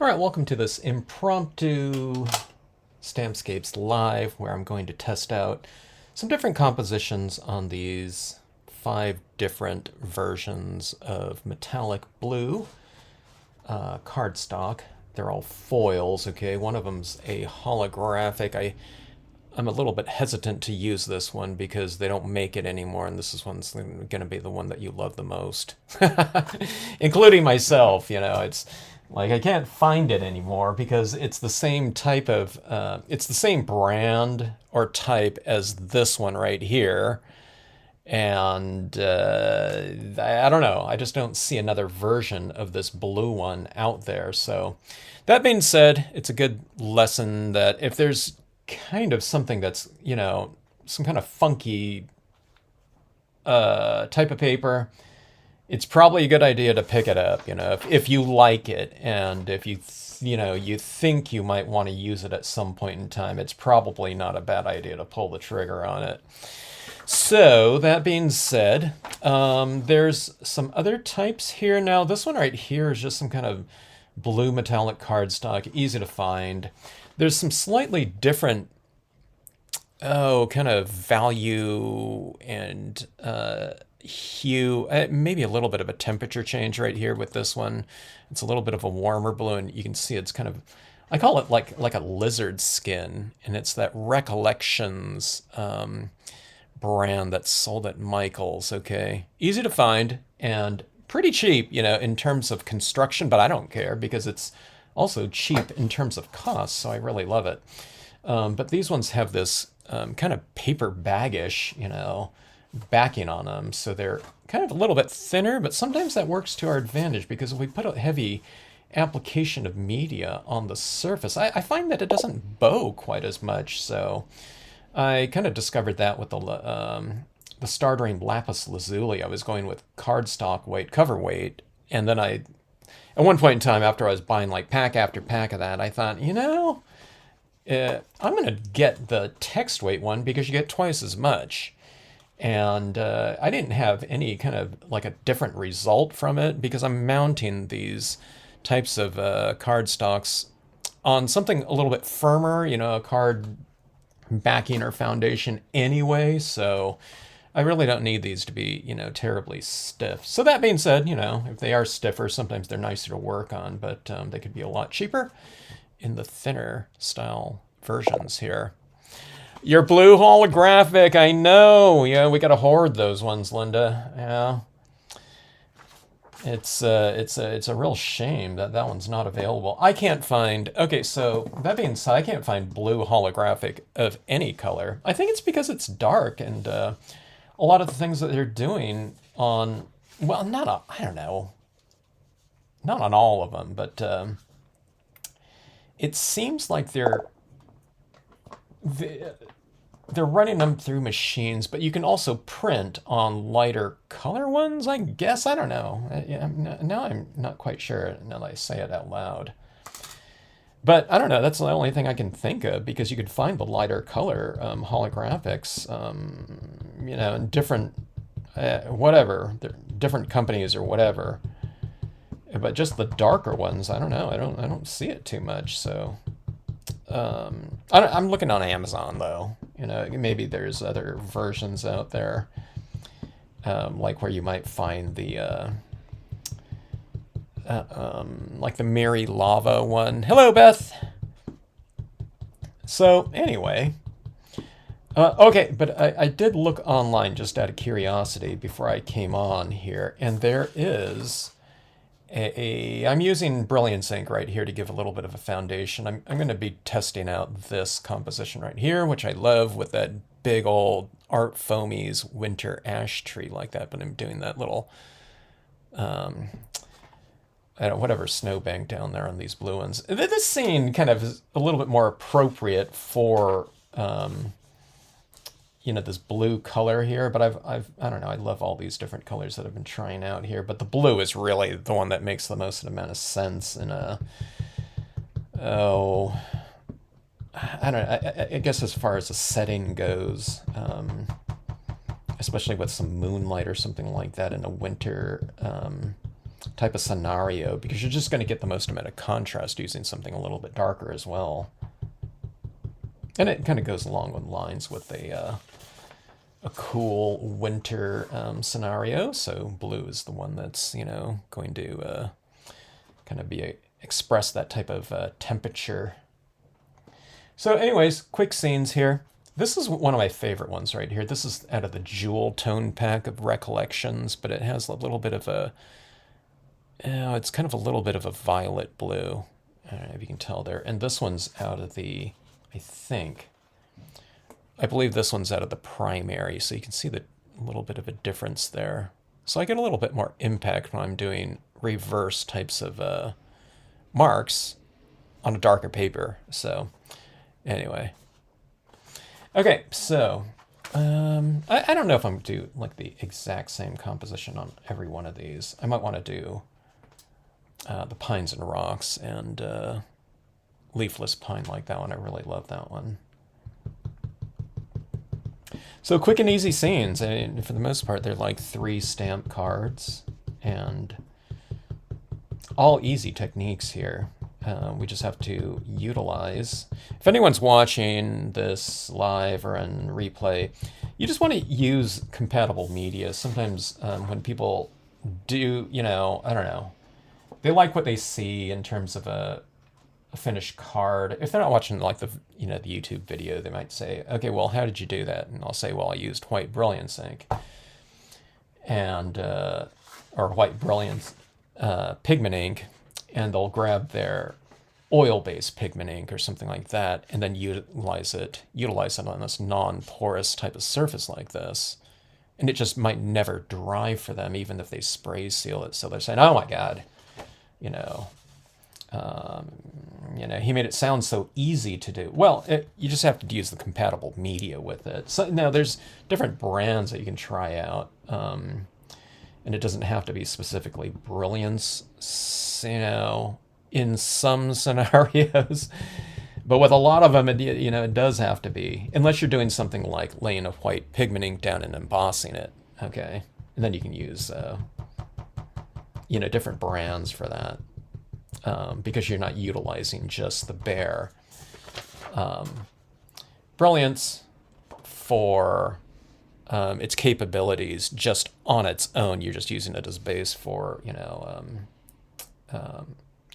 All right, welcome to this impromptu Stampscapes Live, where I'm going to test out some different compositions on these 5 different versions of metallic blue cardstock. They're all foils, okay? One of them's a holographic. I'm a little bit hesitant to use this one because they don't make it anymore, and this is one's going to be the one that you love the most, including myself. You know, it's like I can't find it anymore because it's the same type of, it's the same brand or type as this one right here. And I don't know. I just don't see another version of this blue one out there. So that being said, it's a good lesson that if there's kind of something that's, you know, some kind of funky type of paper, it's probably a good idea to pick it up, you know, if you like it, and if you know, you think you might want to use it at some point in time, it's probably not a bad idea to pull the trigger on it. So that being said, there's some other types here. Now this one right here is just some kind of blue metallic cardstock, easy to find. There's some slightly different, kind of value and hue, maybe a little bit of a temperature change right here with this one. It's a little bit of a warmer blue, and you can see it's kind of, I call it like a lizard skin, and it's that Recollections brand that's sold at Michael's, okay? Easy to find and pretty cheap, you know, in terms of construction, but I don't care because it's also cheap in terms of cost, so I really love it. But these ones have this kind of paper baggish, you know, backing on them, so they're kind of a little bit thinner, but sometimes that works to our advantage because if we put a heavy application of media on the surface, I find that it doesn't bow quite as much. So I kind of discovered that with the Star Dream Lapis Lazuli. I was going with cardstock weight, cover weight, and then at one point in time, after I was buying like pack after pack of that, I thought, you know, I'm going to get the text weight one because you get twice as much. And I didn't have any kind of like a different result from it because I'm mounting these types of cardstocks on something a little bit firmer, you know, a card backing or foundation anyway. So I really don't need these to be, you know, terribly stiff. So that being said, you know, if they are stiffer, sometimes they're nicer to work on, but they could be a lot cheaper in the thinner style versions here. Your blue holographic, I know. Yeah, we gotta hoard those ones, Linda. Yeah, it's a real shame that that one's not available. I can't find. Okay, so that being said, I can't find blue holographic of any color. I think it's because it's dark, and a lot of the things that they're doing on, well, I don't know, not on all of them, but it seems like they're running them through machines, but you can also print on lighter color ones, I guess. I don't know. Now I'm not quite sure now that I say it out loud. But I don't know. That's the only thing I can think of because you could find the lighter color holographics, you know, in different, whatever, different companies or whatever. But just the darker ones, I don't know. I don't see it too much. So I'm looking on Amazon though. You know, maybe there's other versions out there, like where you might find the like the Mary Lava one. Hello, Beth. So anyway, okay, but I did look online just out of curiosity before I came on here, and there is I'm using Brilliance ink right here to give a little bit of a foundation. I'm going to be testing out this composition right here, which I love with that big old Art Foamies winter ash tree like that, but I'm doing that little, I don't know, whatever snowbank down there on these blue ones. This scene kind of is a little bit more appropriate for, you know, this blue color here, but I don't know, I love all these different colors that I've been trying out here, but the blue is really the one that makes the most amount of sense in a, oh, I don't know, I guess as far as the setting goes, especially with some moonlight or something like that in a winter type of scenario, because you're just going to get the most amount of contrast using something a little bit darker as well. And it kind of goes along with lines with a cool winter scenario. So blue is the one that's, you know, going to kind of express that type of temperature. So anyways, quick scenes here. This is one of my favorite ones right here. This is out of the Jewel tone pack of Recollections, but it has a little bit of a, it's kind of a little bit of a violet blue. I don't know if you can tell there. And this one's out of the, I believe this one's out of the primary, so you can see the little bit of a difference there. So I get a little bit more impact when I'm doing reverse types of marks on a darker paper. So anyway. Okay, so I don't know if I'm going to do like the exact same composition on every one of these. I might want to do the Pines and Rocks and Leafless Pine, like that one. I really love that one. So quick and easy scenes, and for the most part they're like 3 stamp cards, and all easy techniques here. We just have to utilize. If anyone's watching this live or in replay, you just want to use compatible media. Sometimes when people do, you know, I don't know, they like what they see in terms of a finished card. If they're not watching like the, you know, the YouTube video, they might say, okay, well, how did you do that? And I'll say, well, I used white brilliance ink and or white brilliance pigment ink, and they'll grab their oil-based pigment ink or something like that, and then utilize it on this non-porous type of surface like this, and it just might never dry for them, even if they spray seal it. So they're saying, oh my God, you know, he made it sound so easy to do. Well, you just have to use the compatible media with it. So now there's different brands that you can try out, and it doesn't have to be specifically brilliance, you know, in some scenarios. But with a lot of them, you know, it does have to be, unless you're doing something like laying a white pigment ink down and embossing it, okay? And then you can use, you know, different brands for that. Because you're not utilizing just the bare brilliance for its capabilities just on its own. You're just using it as base for, you know,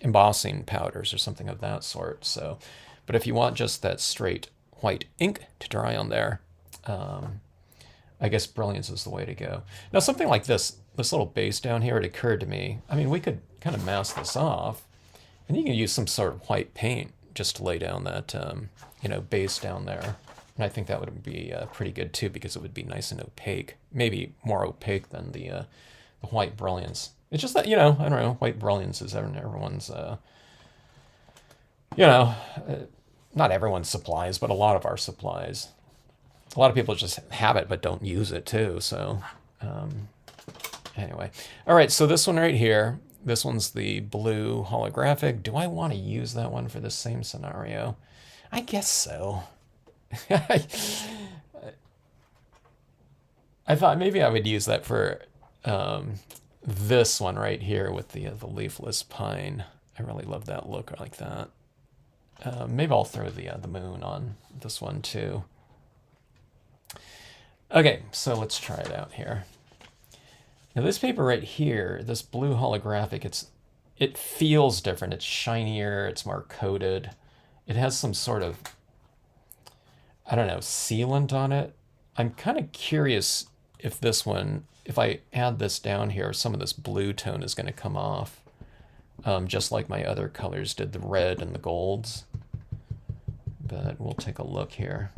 embossing powders or something of that sort. So, but if you want just that straight white ink to dry on there, I guess brilliance is the way to go. Now, something like this little base down here, it occurred to me, I mean, we could kind of mask this off, and you can use some sort of white paint just to lay down that, you know, base down there. And I think that would be pretty good too, because it would be nice and opaque, maybe more opaque than the white brilliance. It's just that, you know, I don't know, white brilliance is everyone's, you know, not everyone's supplies, but a lot of our supplies. A lot of people just have it but don't use it too. So anyway, all right, so this one right here, this one's the blue holographic. Do I want to use that one for the same scenario? I guess so. I thought maybe I would use that for this one right here with the leafless pine. I really love that look like that. Maybe I'll throw the moon on this one too. Okay, so let's try it out here. Now this paper right here, this blue holographic, it feels different. It's shinier, it's more coated. It has some sort of, I don't know, sealant on it. I'm kind of curious if this one, if I add this down here, some of this blue tone is going to come off, just like my other colors did, the red and the golds. But we'll take a look here.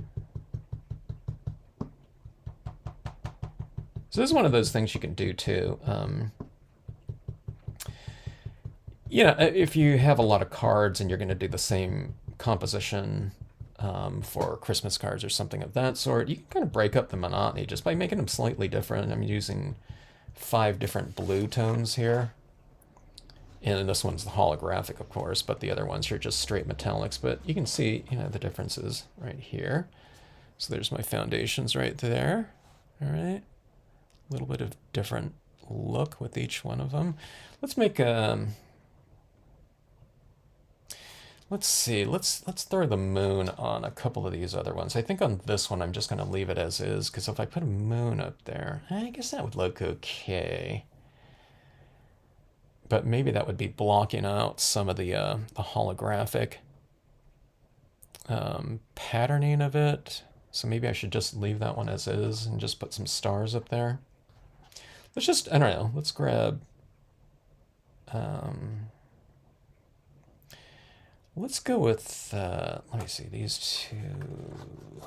So this is one of those things you can do too. You know, if you have a lot of cards and you're going to do the same composition for Christmas cards or something of that sort, you can kind of break up the monotony just by making them slightly different. I'm using 5 different blue tones here. And this one's the holographic, of course, but the other ones are just straight metallics. But you can see, you know, the differences right here. So there's my foundations right there. All right. A little bit of different look with each one of them. Let's make let's see, let's throw the moon on a couple of these other ones. I think on this one I'm just going to leave it as is, because if I put a moon up there, I guess that would look okay. But maybe that would be blocking out some of the holographic patterning of it. So maybe I should just leave that one as is and just put some stars up there. Let's just, I don't know, let's grab, let's go with, let me see, these two.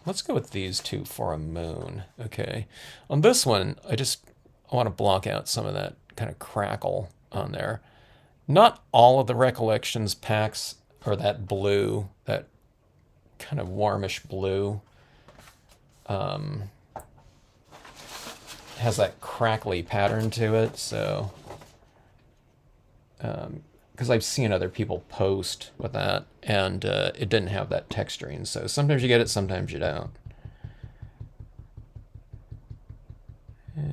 Let's go with these two for a moon. Okay. On this one, I want to block out some of that kind of crackle on there. Not all of the Recollections packs are that blue, that kind of warmish blue. Has that crackly pattern to it, so because I've seen other people post with that, and it didn't have that texturing, so sometimes you get it, sometimes you don't.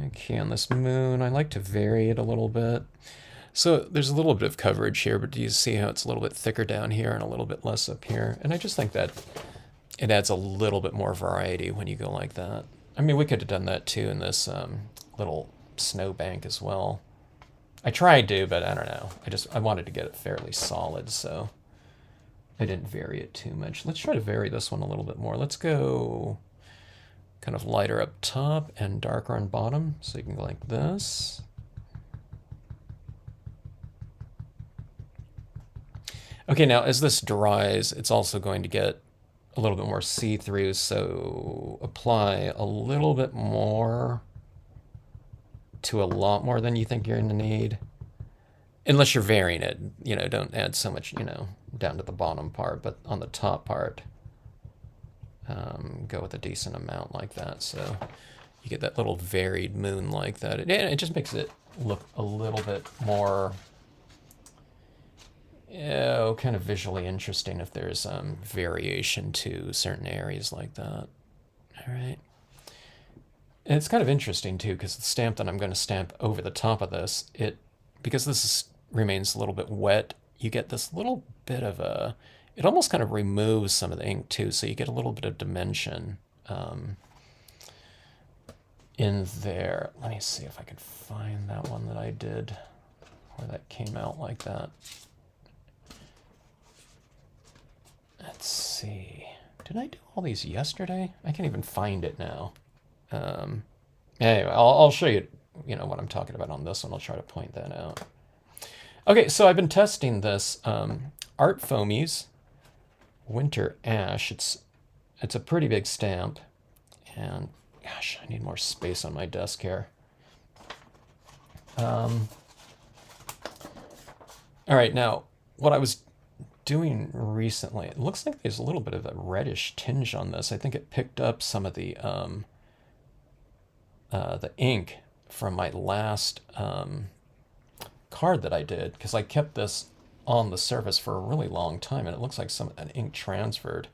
Okay, on this moon, I like to vary it a little bit. So there's a little bit of coverage here, but do you see how it's a little bit thicker down here and a little bit less up here? And I just think that it adds a little bit more variety when you go like that. I mean, we could have done that too in this little snowbank as well. I tried to, but I don't know. I wanted to get it fairly solid, so I didn't vary it too much. Let's try to vary this one a little bit more. Let's go kind of lighter up top and darker on bottom, so you can go like this. Okay, now as this dries, it's also going to get a little bit more see-through, so apply a little bit more to a lot more than you think you're going to need. Unless you're varying it, you know, don't add so much, you know, down to the bottom part, but on the top part, go with a decent amount like that, so you get that little varied moon like that. It just makes it look a little bit more, kind of visually interesting if there's variation to certain areas like that. All right. And it's kind of interesting too, because the stamp that I'm going to stamp over the top of this, because this remains a little bit wet, you get this little bit of it almost kind of removes some of the ink too, so you get a little bit of dimension in there. Let me see if I can find that one that I did where that came out like that. Let's see. Did I do all these yesterday? I can't even find it now. Anyway, I'll show you, you know, what I'm talking about on this one. I'll try to point that out. Okay, so I've been testing this Art Foamies Winter Ash. It's a pretty big stamp, and gosh, I need more space on my desk here. All right, now what I was doing recently, it looks like there's a little bit of a reddish tinge on this. I think it picked up some of the ink from my last card that I did, because I kept this on the surface for a really long time, and it looks like some of that ink transferred.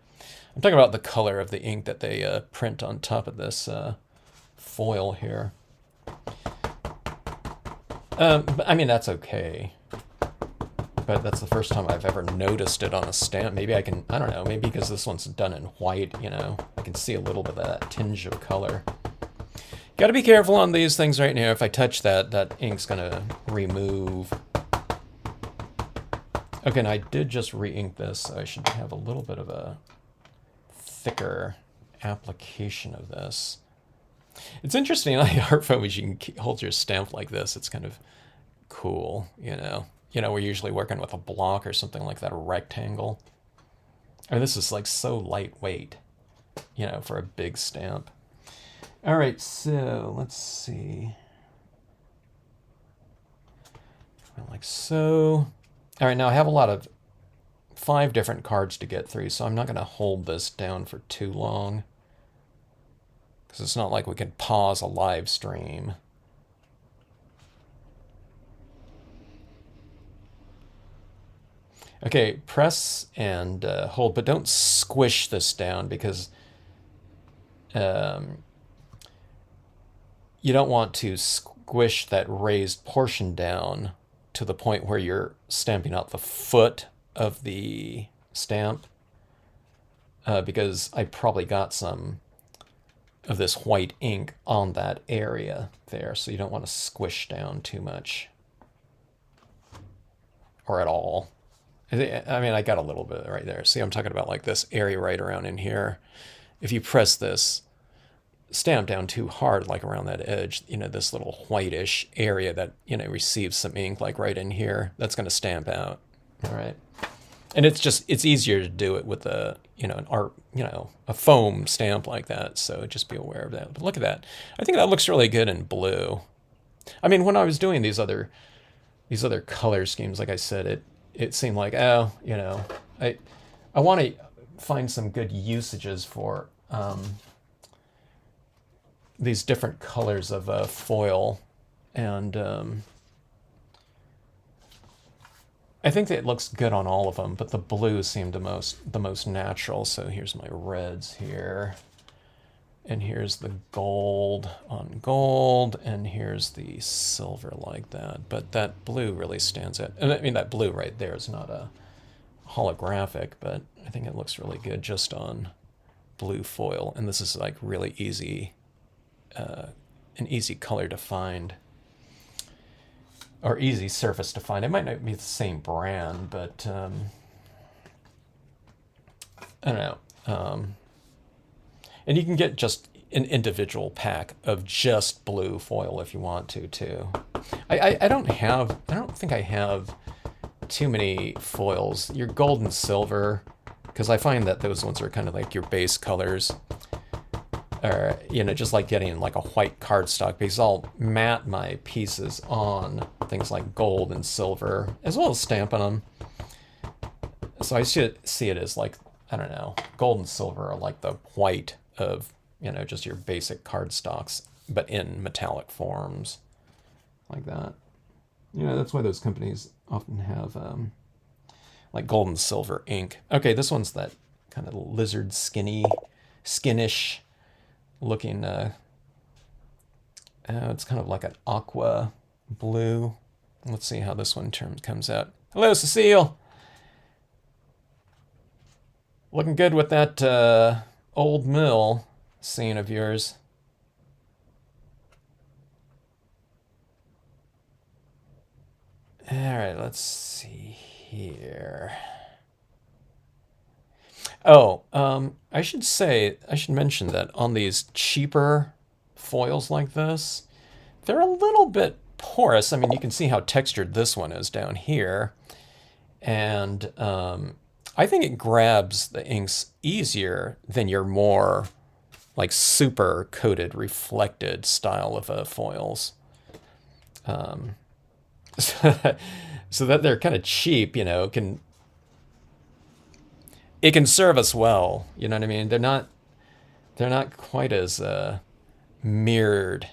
I'm talking about the color of the ink that they print on top of this foil here. I mean, that's okay. But that's the first time I've ever noticed it on a stamp. Maybe I can, I don't know, maybe because this one's done in white, you know, I can see a little bit of that tinge of color. Got to be careful on these things right now. If I touch that, that ink's going to remove. Okay, and I did just re-ink this, so I should have a little bit of a thicker application of this. It's interesting, like Art Foamies, you can hold your stamp like this. It's kind of cool, you know. You know, we're usually working with a block or something like that, a rectangle. I mean, this is like so lightweight, you know, for a big stamp. All right, so let's see. Like so. All right, now I have a lot of 5 different cards to get through, so I'm not going to hold this down for too long, because it's not like we can pause a live stream. Okay, press and hold, but don't squish this down, because you don't want to squish that raised portion down to the point where you're stamping out the foot of the stamp, because I probably got some of this white ink on that area there, so you don't want to squish down too much or at all. I mean, I got a little bit right there. See, I'm talking about like this area right around in here. If you press this stamp down too hard, like around that edge, you know, this little whitish area that, you know, receives some ink, like right in here, that's going to stamp out. All right. And it's easier to do it with a, you know, a foam stamp like that. So just be aware of that. But look at that. I think that looks really good in blue. I mean, when I was doing these other color schemes, like I said, it seemed like, oh, you know, I want to find some good usages for these different colors of foil, and I think that it looks good on all of them, but the blue seemed the most natural. So here's my reds here, and here's the gold on gold, and here's the silver like that. But that blue really stands out. And I mean, that blue right there is not a holographic, but I think it looks really good just on blue foil. And this is like really easy, an easy color to find, or easy surface to find. It might not be the same brand, but I don't know. And you can get just an individual pack of just blue foil if you want to too. I don't think I have too many foils. Your gold and silver, because I find that those ones are kind of like your base colors. Or, you know, just like getting like a white cardstock, because I'll mat my pieces on things like gold and silver, as well as stamping them. So I should see it as like, I don't know, gold and silver are like the white of, you know, just your basic cardstocks, but in metallic forms, like that. You know, that's why those companies often have like gold and silver ink. Okay, this one's that kind of lizard skinish looking, it's kind of like an aqua blue. Let's see how this one comes out. Hello, Cecile. Looking good with that old mill scene of yours. All right, let's see here. Oh, I should mention that on these cheaper foils like this, they're a little bit porous. I mean, you can see how textured this one is down here. And I think it grabs the inks easier than your more like super coated, reflected style of foils. So that they're kind of cheap, you know, it can serve us well. You know what I mean? They're not quite as mirrored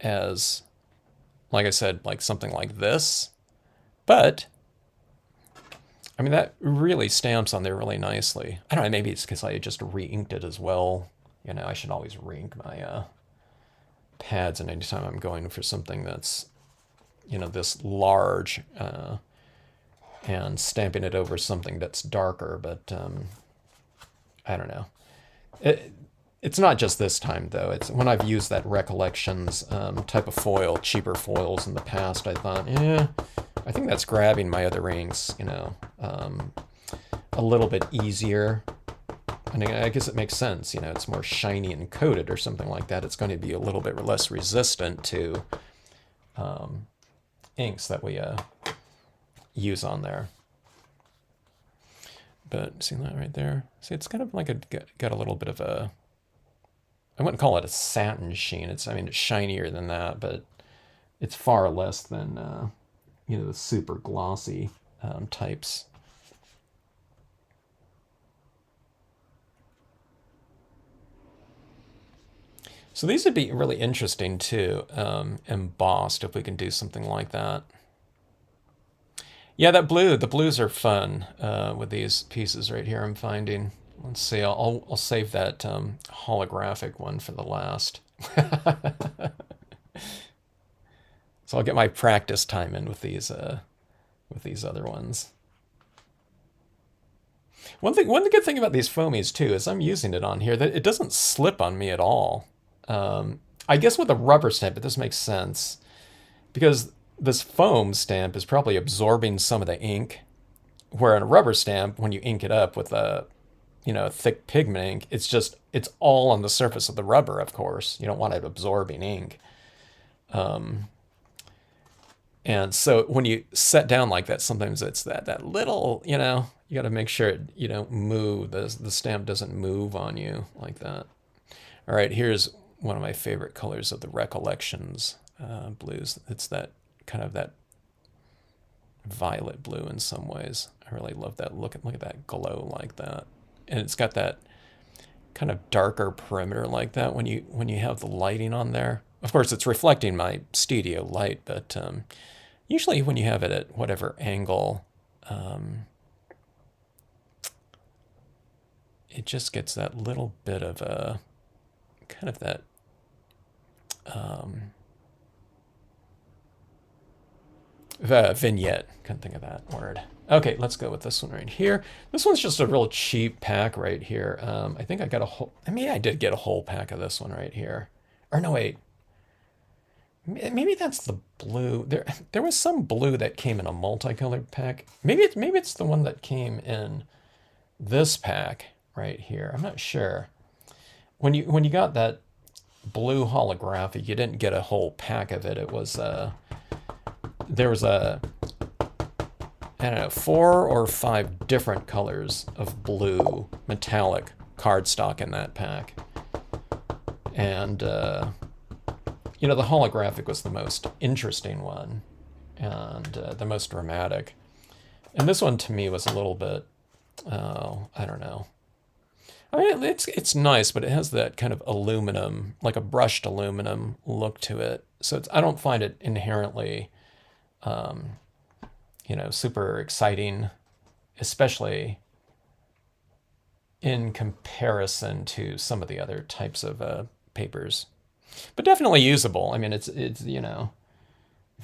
as, like I said, like something like this. But I mean, that really stamps on there really nicely. I don't know, maybe it's because I just re-inked it as well. You know, I should always re-ink my pads, and anytime I'm going for something that's, you know, this large, and stamping it over something that's darker, but I don't know. It's not just this time, though. It's when I've used that Recollections type of foil, cheaper foils in the past, I thought, yeah, I think that's grabbing my other inks, you know, a little bit easier. And I guess it makes sense, you know, it's more shiny and coated or something like that. It's going to be a little bit less resistant to inks that we use on there. But see that right there? See, it's kind of like got a little bit of a, I wouldn't call it a satin sheen. I mean, it's shinier than that, but it's far less than, you know, the super glossy types. So these would be really interesting too, embossed, if we can do something like that. Yeah, the blues are fun with these pieces right here I'm finding. Let's see, I'll save that holographic one for the last. So I'll get my practice time in with these other ones. One good thing about these foamies too is I'm using it on here that it doesn't slip on me at all. I guess with a rubber stamp, this makes sense because this foam stamp is probably absorbing some of the ink, where in a rubber stamp, when you ink it up with a thick pigment ink, it's all on the surface of the rubber. Of course, you don't want it absorbing ink. And so when you set down like that, sometimes it's that little, you got to make sure you don't move. The stamp doesn't move on you like that. All right, here's one of my favorite colors of the Recollections blues. It's that kind of that violet blue in some ways. I really love that. Look at that glow like that. And it's got that kind of darker perimeter like that when you have the lighting on there. Of course, it's reflecting my studio light, but usually when you have it at whatever angle, it just gets that little bit of a kind of that vignette. Couldn't think of that word. Okay, let's go with this one right here. This one's just a real cheap pack right here. I think I got a whole, I did get a whole pack of this one right here. Or no, wait. Maybe that's the blue. There was some blue that came in a multicolored pack. Maybe it's the one that came in this pack right here. I'm not sure. When you got that blue holographic, you didn't get a whole pack of it. It was there was I don't know, 4 or 5 different colors of blue metallic cardstock in that pack. And the holographic was the most interesting one and the most dramatic. And this one to me was a little bit, I don't know. I mean, it's nice, but it has that kind of aluminum, like a brushed aluminum look to it. So I don't find it inherently, super exciting, especially in comparison to some of the other types of papers. But definitely usable. I mean, it's if you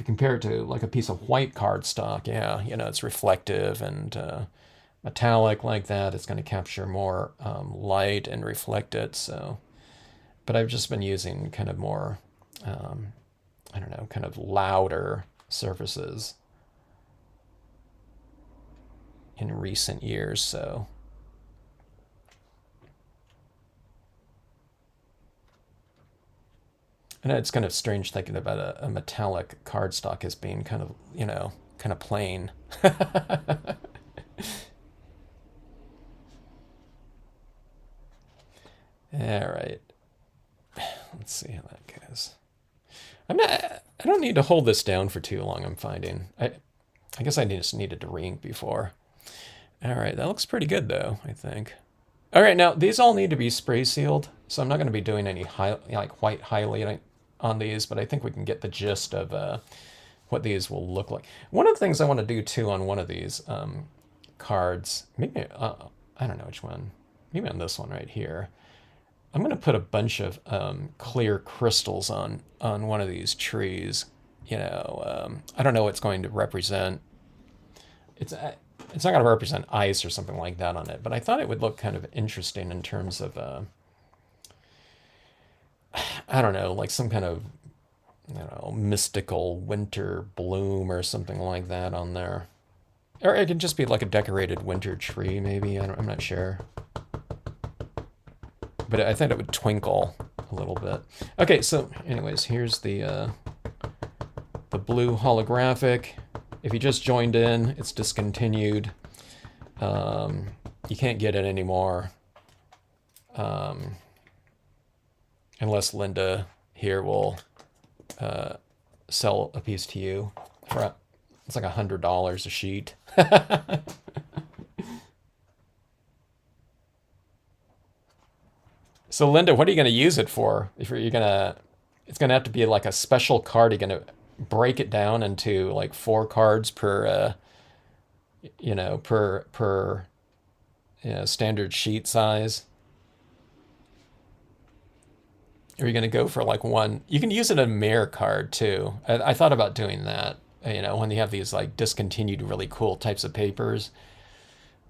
compare it to like a piece of white cardstock, yeah, it's reflective and metallic like that. It's going to capture more light and reflect it. So, but I've just been using kind of more, I don't know, kind of louder surfaces in recent years. So. I know it's kind of strange thinking about a metallic cardstock as being kind of, kind of plain. All right. Let's see how that goes. I don't need to hold this down for too long, I'm finding. I guess I just needed to re-ink before. All right, that looks pretty good though, I think. All right, now these all need to be spray sealed, so I'm not going to be doing any white highlighting on these, but I think we can get the gist of what these will look like. One of the things I want to do too on one of these cards, maybe, I don't know which one, maybe on this one right here, I'm going to put a bunch of clear crystals on one of these trees. I don't know what's going to represent. It's not going to represent ice or something like that on it, but I thought it would look kind of interesting in terms of I don't know, like some kind of, mystical winter bloom or something like that on there. Or it could just be like a decorated winter tree, maybe. I'm not sure. But I think it would twinkle a little bit. Okay, so anyways, here's the blue holographic. If you just joined in, it's discontinued. You can't get it anymore. Unless Linda here will sell a piece to you for it's like $100 a sheet. So Linda, what are you going to use it for? If you're gonna, it's going to have to be like a special card. You're going to break it down into like 4 cards per, per standard sheet size. Are you going to go for like one? You can use it in a mirror card too. I thought about doing that. You know, when you have these like discontinued, really cool types of papers,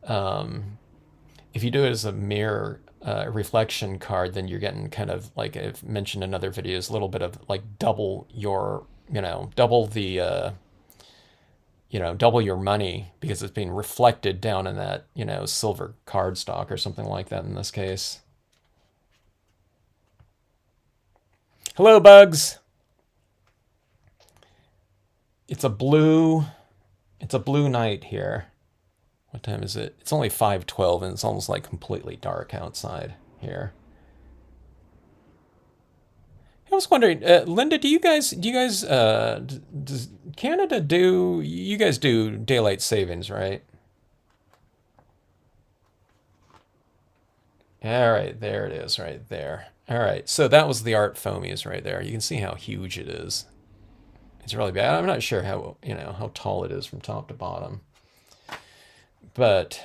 if you do it as a mirror reflection card, then you're getting kind of like I've mentioned in other videos, a little bit of like double your, double the, double your money because it's being reflected down in that, silver cardstock or something like that in this case. Hello, bugs. It's a blue night here. What time is it? It's only 5:12 and it's almost like completely dark outside here. I was wondering, Linda, do you guys, does Canada you guys do daylight savings, right? All right, there it is right there. All right, so that was the art foamies right there. You can see how huge it is. It's really bad. I'm not sure how tall it is from top to bottom. But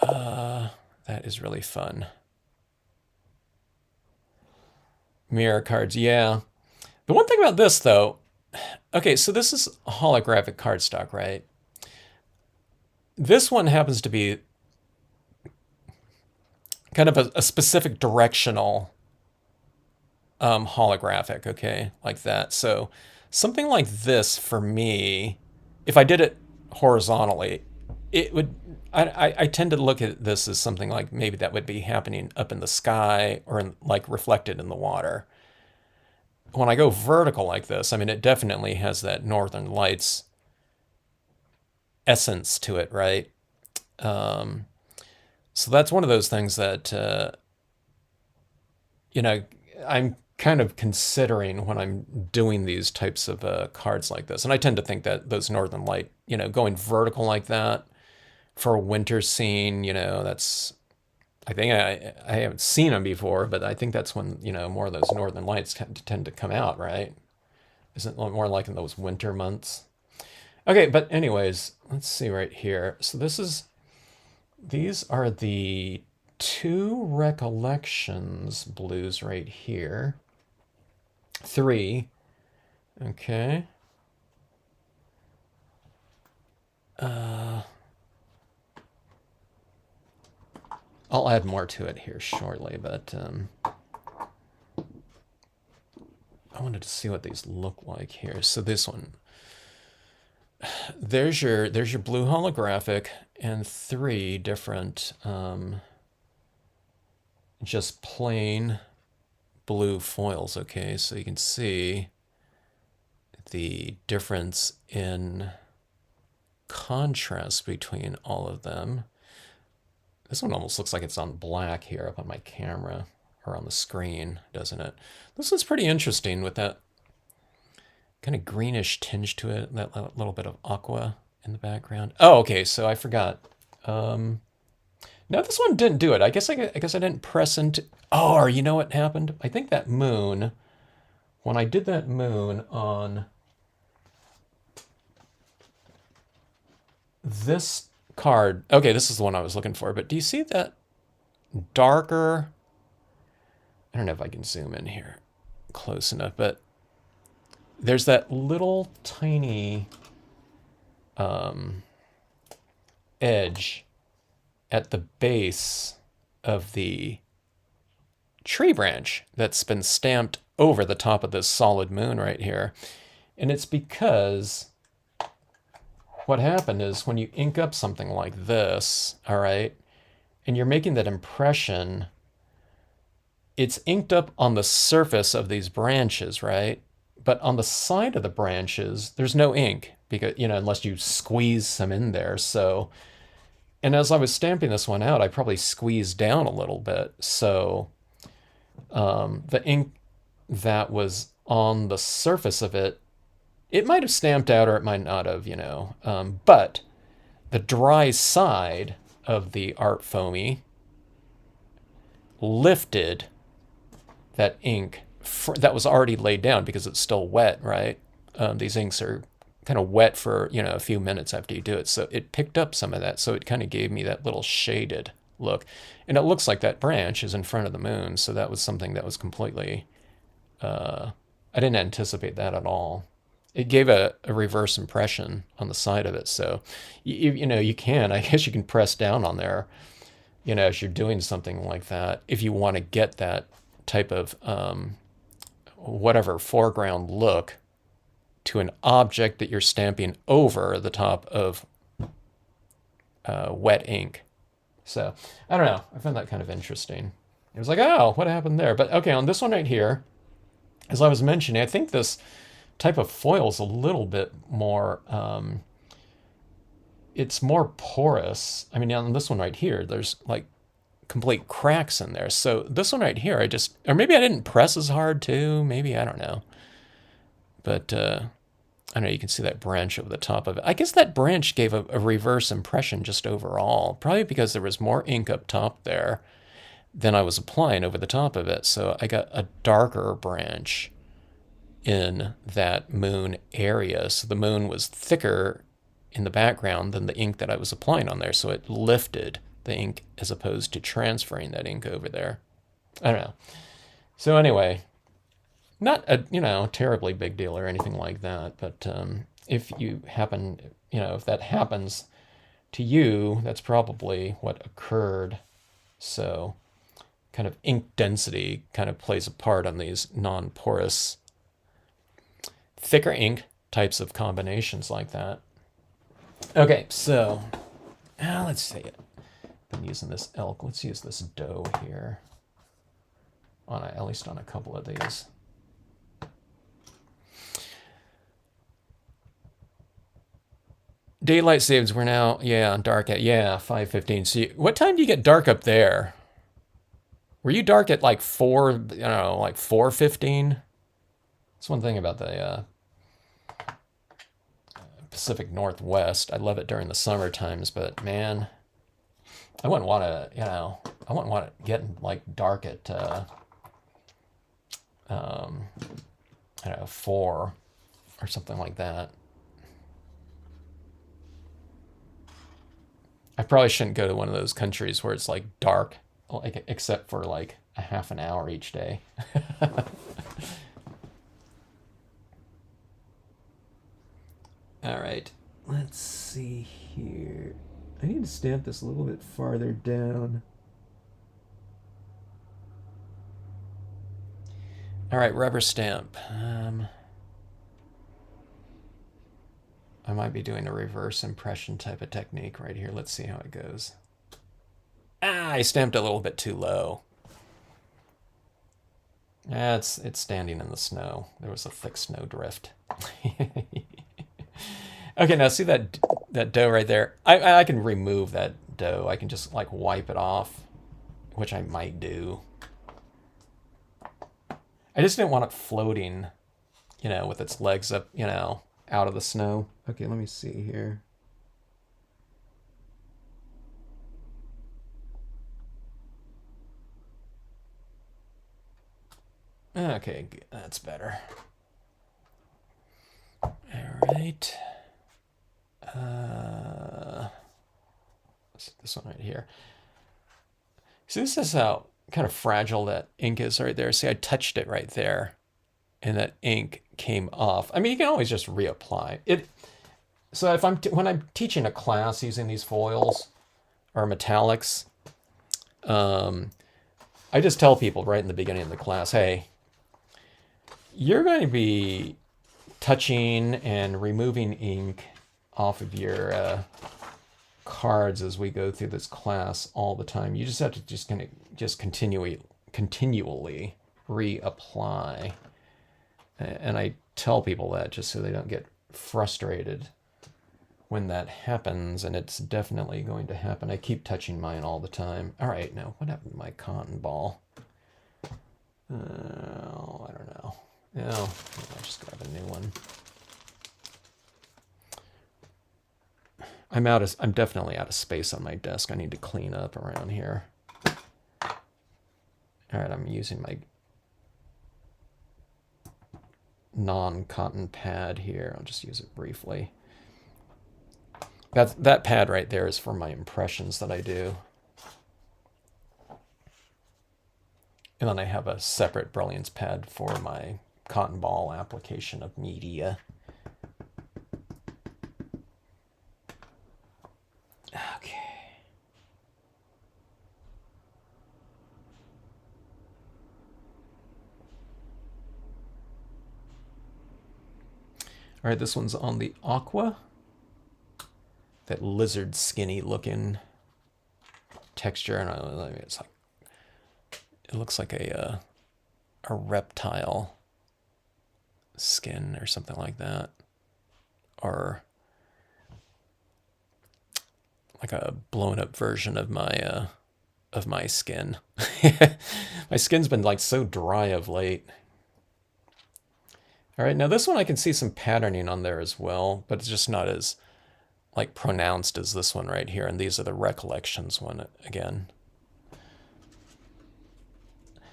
that is really fun. Mirror cards, yeah. The one thing about this, though, okay, so this is holographic cardstock, right? This one happens to be kind of a specific directional holographic, okay, like that. So something like this for me, if I did it horizontally, it would, I tend to look at this as something like maybe that would be happening up in the sky or like reflected in the water. When I go vertical like this, I mean, it definitely has that Northern Lights essence to it, right? So that's one of those things that, I'm kind of considering when I'm doing these types of cards like this. And I tend to think that those Northern Light, going vertical like that for a winter scene, that's, I think I haven't seen them before, but I think that's when, more of those Northern Lights tend to come out, right? Isn't it more like in those winter months? Okay, but anyways, let's see right here. So these are the 2 Recollections blues right here. 3. Okay. I'll add more to it here shortly, but I wanted to see what these look like here. So this one, there's your blue holographic and 3 different just plain blue foils. Okay, so you can see the difference in contrast between all of them. This one almost looks like it's on black here up on my camera or on the screen, doesn't it? This one's pretty interesting with that kind of greenish tinge to it, that little bit of aqua in the background. Oh, okay, so I forgot. No, this one didn't do it. I guess I didn't press into. Oh, or you know what happened? I think that moon, when I did that moon on this card. Okay, this is the one I was looking for. But do you see that darker? I don't know if I can zoom in here close enough, but there's that little tiny edge at the base of the tree branch that's been stamped over the top of this solid moon right here. And it's because what happened is when you ink up something like this, all right, and you're making that impression, it's inked up on the surface of these branches, right? But on the side of the branches, there's no ink because, unless you squeeze some in there. So, and as I was stamping this one out, I probably squeezed down a little bit. So the ink that was on the surface of it, it might have stamped out or it might not have, but the dry side of the art foamy lifted that ink that was already laid down because it's still wet, right? These inks are kind of wet for, a few minutes after you do it. So it picked up some of that. So it kind of gave me that little shaded look. And it looks like that branch is in front of the moon, so that was something that was completely, I didn't anticipate that at all. It gave a reverse impression on the side of it, so you know, you can, I guess you can press down on there, you know, as you're doing something like that, if you want to get that type of whatever foreground look to an object that you're stamping over the top of wet ink. So I don't know. I found that kind of interesting. It was like, oh, what happened there? But okay, on this one right here, as I was mentioning, I think this type of foil is a little bit more, it's more porous. I mean, on this one right here, there's like complete cracks in there. So this one right here, I just, or maybe I didn't press as hard too. Maybe, I don't know. But I don't know, you can see that branch over the top of it. I guess that branch gave a reverse impression just overall, probably because there was more ink up top there than I was applying over the top of it. So I got a darker branch in that moon area. So the moon was thicker in the background than the ink that I was applying on there. So it lifted the ink as opposed to transferring that ink over there. I don't know. So anyway, not a, you know, terribly big deal or anything like that, but if you happen, you know, if that happens to you, that's probably what occurred. So kind of ink density kind of plays a part on these non-porous, thicker ink types of combinations like that. Okay, so let's see it. Been using this elk. Let's use this doe here on at least on a couple of these. Daylight saves. We're now, yeah, dark at, yeah, 5:15. So what time do you get dark up there? Were you dark at like 4, you know, like 4:15? That's one thing about the Pacific Northwest. I love it during the summer times, but man, I wouldn't want to, you know, I wouldn't want it getting like dark at, I don't know, 4 or something like that. I probably shouldn't go to one of those countries where it's like dark, like except for like a half an hour each day. All right, let's see here. I need to stamp this a little bit farther down. All right, rubber stamp. I might be doing a reverse impression type of technique right here. Let's see how it goes. Ah, I stamped a little bit too low. Yeah, it's standing in the snow. There was a thick snow drift. Okay, now see that dough right there? I can remove that dough. I can just like wipe it off, which I might do. I just didn't want it floating, you know, with its legs up, you know, out of the snow. Okay, let me see here. Okay, that's better. All right. This one right here. So this is how kind of fragile that ink is right there. See, I touched it right there, and that ink came off. I mean, you can always just reapply it. So if when I'm teaching a class using these foils or metallics, I just tell people right in the beginning of the class, hey, you're going to be touching and removing ink off of your cards as we go through this class all the time. You just have to continually reapply. And I tell people that just so they don't get frustrated when that happens, and it's definitely going to happen. I keep touching mine all the time. All right, now what happened to my cotton ball? I don't know. Oh, I'll just grab a new one. I'm definitely out of space on my desk. I need to clean up around here. All right, I'm using my non-cotton pad here. I'll just use it briefly. That pad right there is for my impressions that I do. And then I have a separate Brilliance pad for my cotton ball application of media. Okay. All right, this one's on the aqua. That lizard skinny looking texture, and it's like, it looks like a reptile skin or something like that, or like a blown up version of my skin. My skin's been like so dry of late. All right, now this one I can see some patterning on there as well, but it's just not as like pronounced as this one right here. And these are the Recollections one again.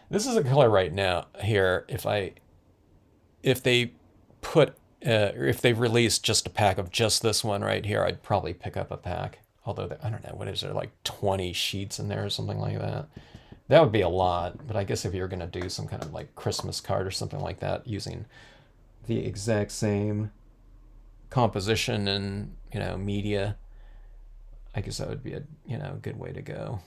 This is a color right now here. If they released just a pack of just this one right here, I'd probably pick up a pack. Although I don't know, what is there, like 20 sheets in there or something like that? That would be a lot. But I guess if you're gonna do some kind of like Christmas card or something like that using the exact same composition and media, I guess that would be a good way to go.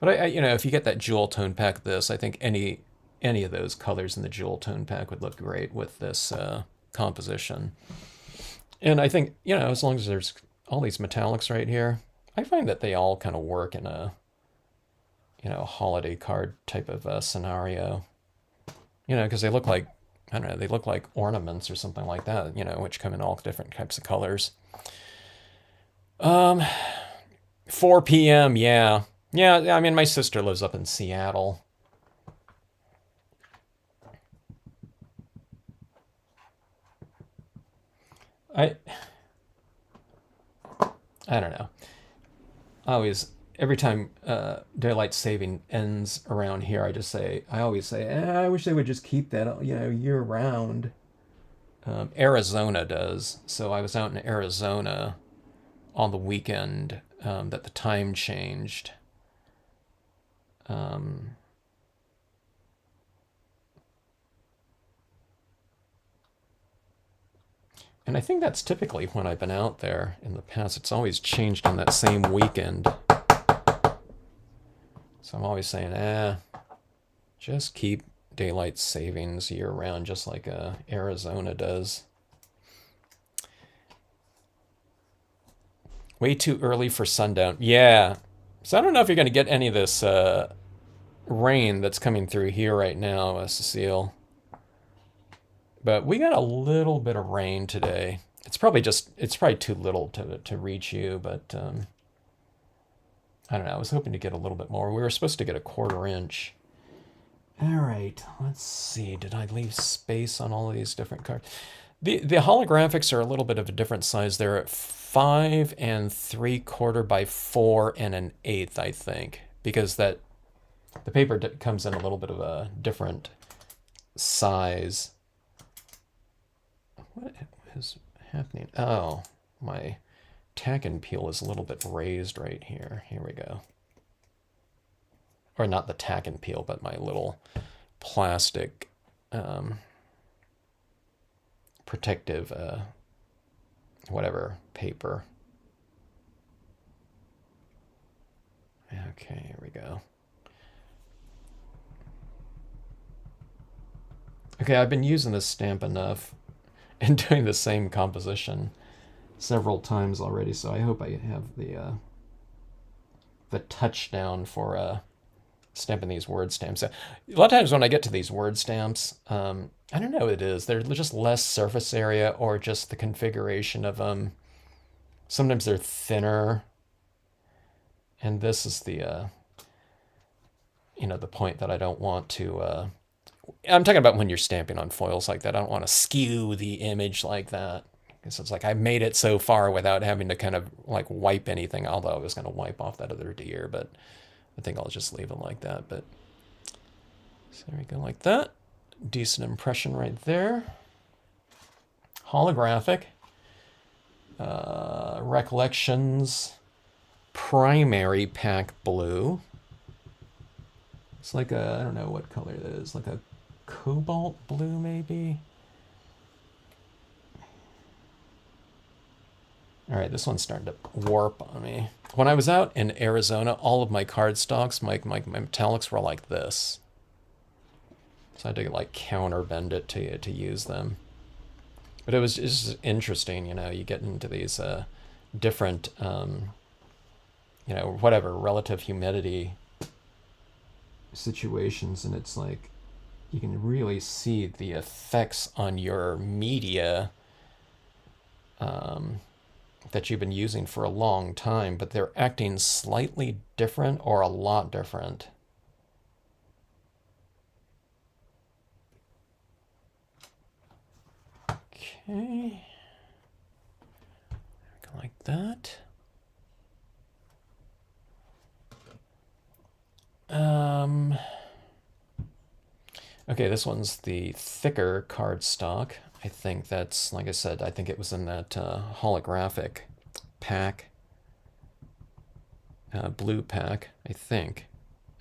But I if you get that jewel tone pack of this, I think any of those colors in the jewel tone pack would look great with this composition. And I think as long as there's all these metallics right here, I find that they all kind of work in a holiday card type of scenario. Because they look like, I don't know, they look like ornaments or something like that, which come in all different types of colors. 4 p.m., yeah. Yeah, I mean, my sister lives up in Seattle. I don't know. Every time daylight saving ends around here, I always say, I wish they would just keep that, year round. Arizona does. So I was out in Arizona on the weekend that the time changed. And I think that's typically when I've been out there in the past. It's always changed on that same weekend. So I'm always saying, just keep daylight savings year round, just like Arizona does. Way too early for sundown. Yeah. So I don't know if you're going to get any of this rain that's coming through here right now, Cecile. But we got a little bit of rain today. It's probably too little to reach you, but I don't know. I was hoping to get a little bit more. We were supposed to get a 1/4 inch. All right, let's see. Did I leave space on all of these different cards? The holographics are a little bit of a different size. They're at 5 3/4 by 4 1/8, I think, because the paper comes in a little bit of a different size. What is happening? Oh, my tack and peel is a little bit raised right here. Here we go. Or not the tack and peel, but my little plastic protective whatever paper. Okay, here we go. Okay, I've been using this stamp enough and doing the same composition several times already, so I hope I have the touchdown for stamping these word stamps. A lot of times when I get to these word stamps, I don't know what it is. They're just less surface area, or just the configuration of them. Sometimes they're thinner, and this is the the point that I don't want to. I'm talking about when you're stamping on foils like that. I don't want to skew the image like that. Because it's like I made it so far without having to kind of like wipe anything, although I was going to wipe off that other deer, but I think I'll just leave it like that. But so there we go, like that. Decent impression right there. Holographic. Recollections primary pack blue. It's like a, I don't know what color that is, like a cobalt blue maybe? All right, this one's starting to warp on me. When I was out in Arizona, all of my cardstocks, my metallics were like this. So I had to like counterbend it to use them. But it was just interesting, you know, you get into these different, you know, whatever, relative humidity situations, and it's like you can really see the effects on your media that you've been using for a long time, but they're acting slightly different or a lot different. Okay. Like that. Okay, this one's the thicker cardstock. I think that's, like I said, I think it was in that holographic pack. Blue pack, I think.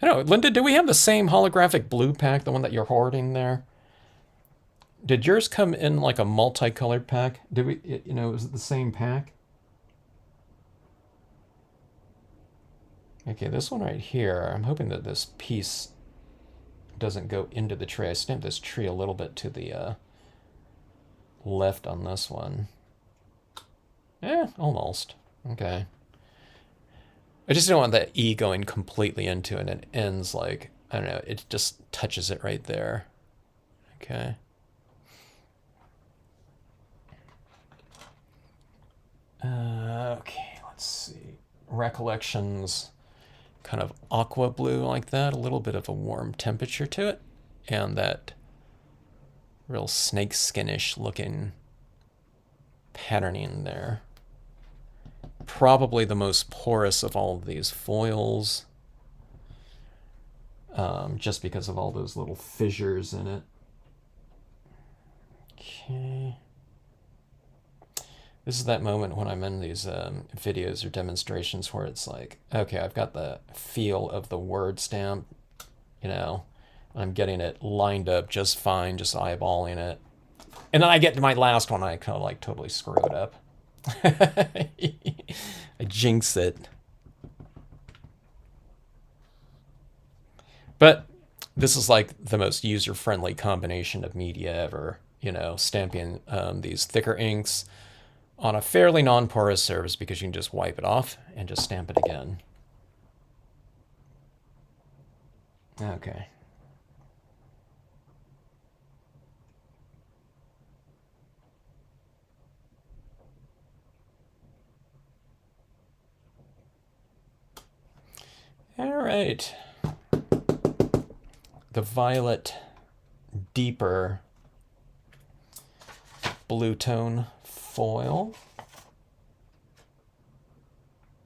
I don't know, Linda, do we have the same holographic blue pack, the one that you're hoarding there? Did yours come in like a multicolored pack? Did we, you know, was it the same pack? Okay, this one right here, I'm hoping that this piece doesn't go into the tree. I stamped this tree a little bit to the left on this one. Eh, almost. Okay. I just don't want that E going completely into it and it ends like, I don't know, it just touches it right there. Okay. Okay, let's see. Recollections, kind of aqua blue like that, a little bit of a warm temperature to it, and that real snakeskinish looking patterning there. Probably the most porous of all of these foils, just because of all those little fissures in it. Okay. This is that moment when I'm in these videos or demonstrations where it's like, okay, I've got the feel of the word stamp, you know, I'm getting it lined up just fine, just eyeballing it. And then I get to my last one, I kind of like totally screw it up. I jinx it. But this is like the most user-friendly combination of media ever, you know, stamping these thicker inks on a fairly non-porous surface because you can just wipe it off and just stamp it again. Okay. All right. The violet deeper blue tone foil.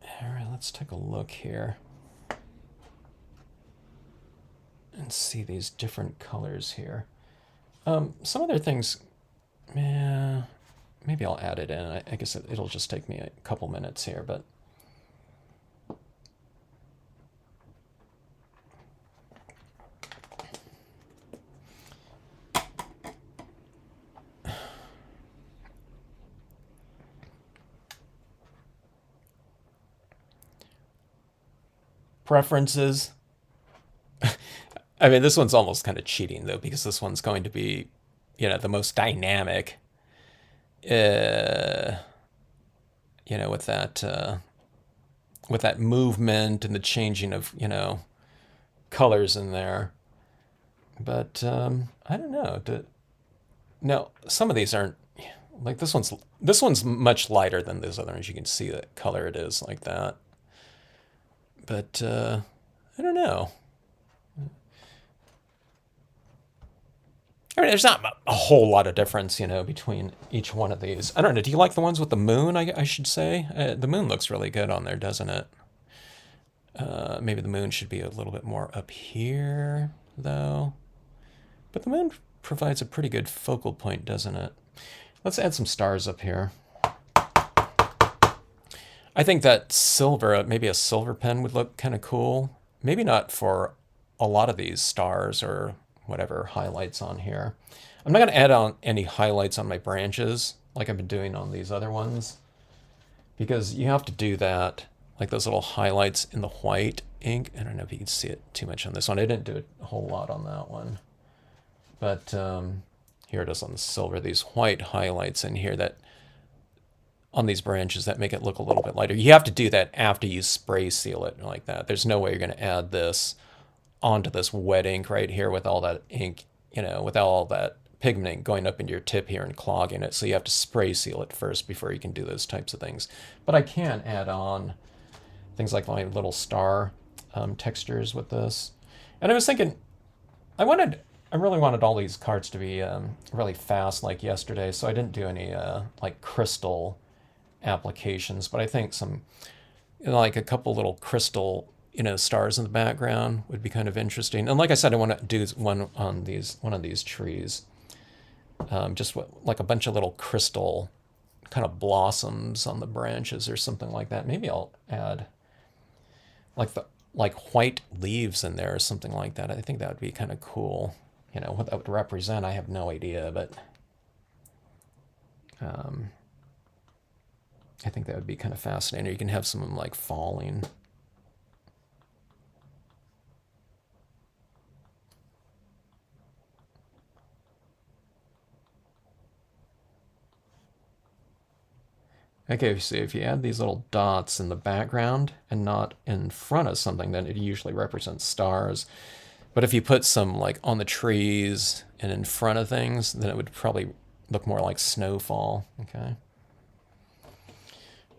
All right, let's take a look here and see these different colors here. Some other things, yeah, maybe I'll add it in. I guess it'll just take me a couple minutes here, but preferences. I mean, this one's almost kind of cheating though, because this one's going to be, you know, the most dynamic. You know, with that movement and the changing of, you know, colors in there. But I don't know. No, some of these aren't like this one's. This one's much lighter than those other ones. You can see the color it is like that. But I don't know. I mean, there's not a whole lot of difference, you know, between each one of these. I don't know. Do you like the ones with the moon, I should say? The moon looks really good on there, doesn't it? Maybe the moon should be a little bit more up here, though. But the moon provides a pretty good focal point, doesn't it? Let's add some stars up here. I think that silver, maybe a silver pen would look kind of cool. Maybe not for a lot of these stars or whatever highlights on here. I'm not going to add on any highlights on my branches like I've been doing on these other ones, because you have to do that, like those little highlights in the white ink. I don't know if you can see it too much on this one. I didn't do a whole lot on that one. But here it is on the silver, these white highlights in here that on these branches that make it look a little bit lighter. You have to do that after you spray seal it like that. There's no way you're going to add this onto this wet ink right here with all that ink, you know, with all that pigment going up into your tip here and clogging it. So you have to spray seal it first before you can do those types of things. But I can add on things like my little star textures with this. And I was thinking, I really wanted all these cards to be really fast like yesterday, so I didn't do any like crystal applications, but I think some, you know, like a couple little crystal, you know, stars in the background would be kind of interesting. And like I said, I want to do one of these trees, just like a bunch of little crystal kind of blossoms on the branches or something like that. Maybe I'll add like white leaves in there or something like that. I think that would be kind of cool. You know, what that would represent, I have no idea, but I think that would be kind of fascinating. You can have some of them like falling. Okay, so if you add these little dots in the background and not in front of something, then it usually represents stars. But if you put some like on the trees and in front of things, then it would probably look more like snowfall. Okay.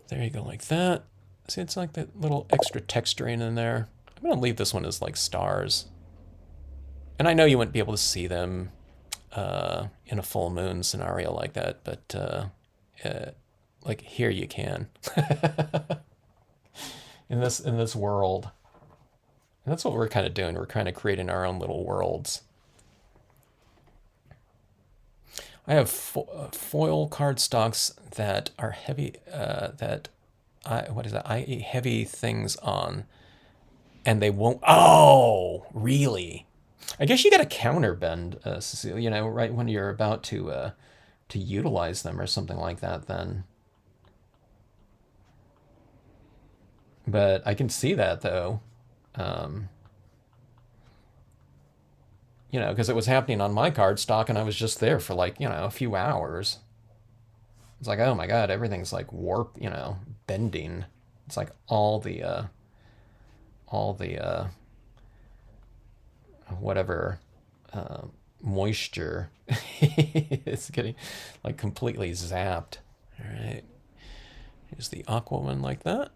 There you go, like that. See, it's like that little extra texturing in there. I'm going to leave this one as like stars. And I know you wouldn't be able to see them in a full moon scenario like that, but like here you can. in this world. And that's what we're kind of doing. We're kind of creating our own little worlds. I have foil cardstocks that are heavy, I eat heavy things on, and they won't. Oh, really? I guess you got to counterbend, Cecilia. You know, right when you're about to utilize them or something like that. Then, but I can see that though. You know, because it was happening on my cardstock, and I was just there for like, you know, a few hours. It's like, oh my god, everything's like warp, you know, bending. It's like all the whatever moisture is getting like completely zapped. All right, here's the aqua one like that.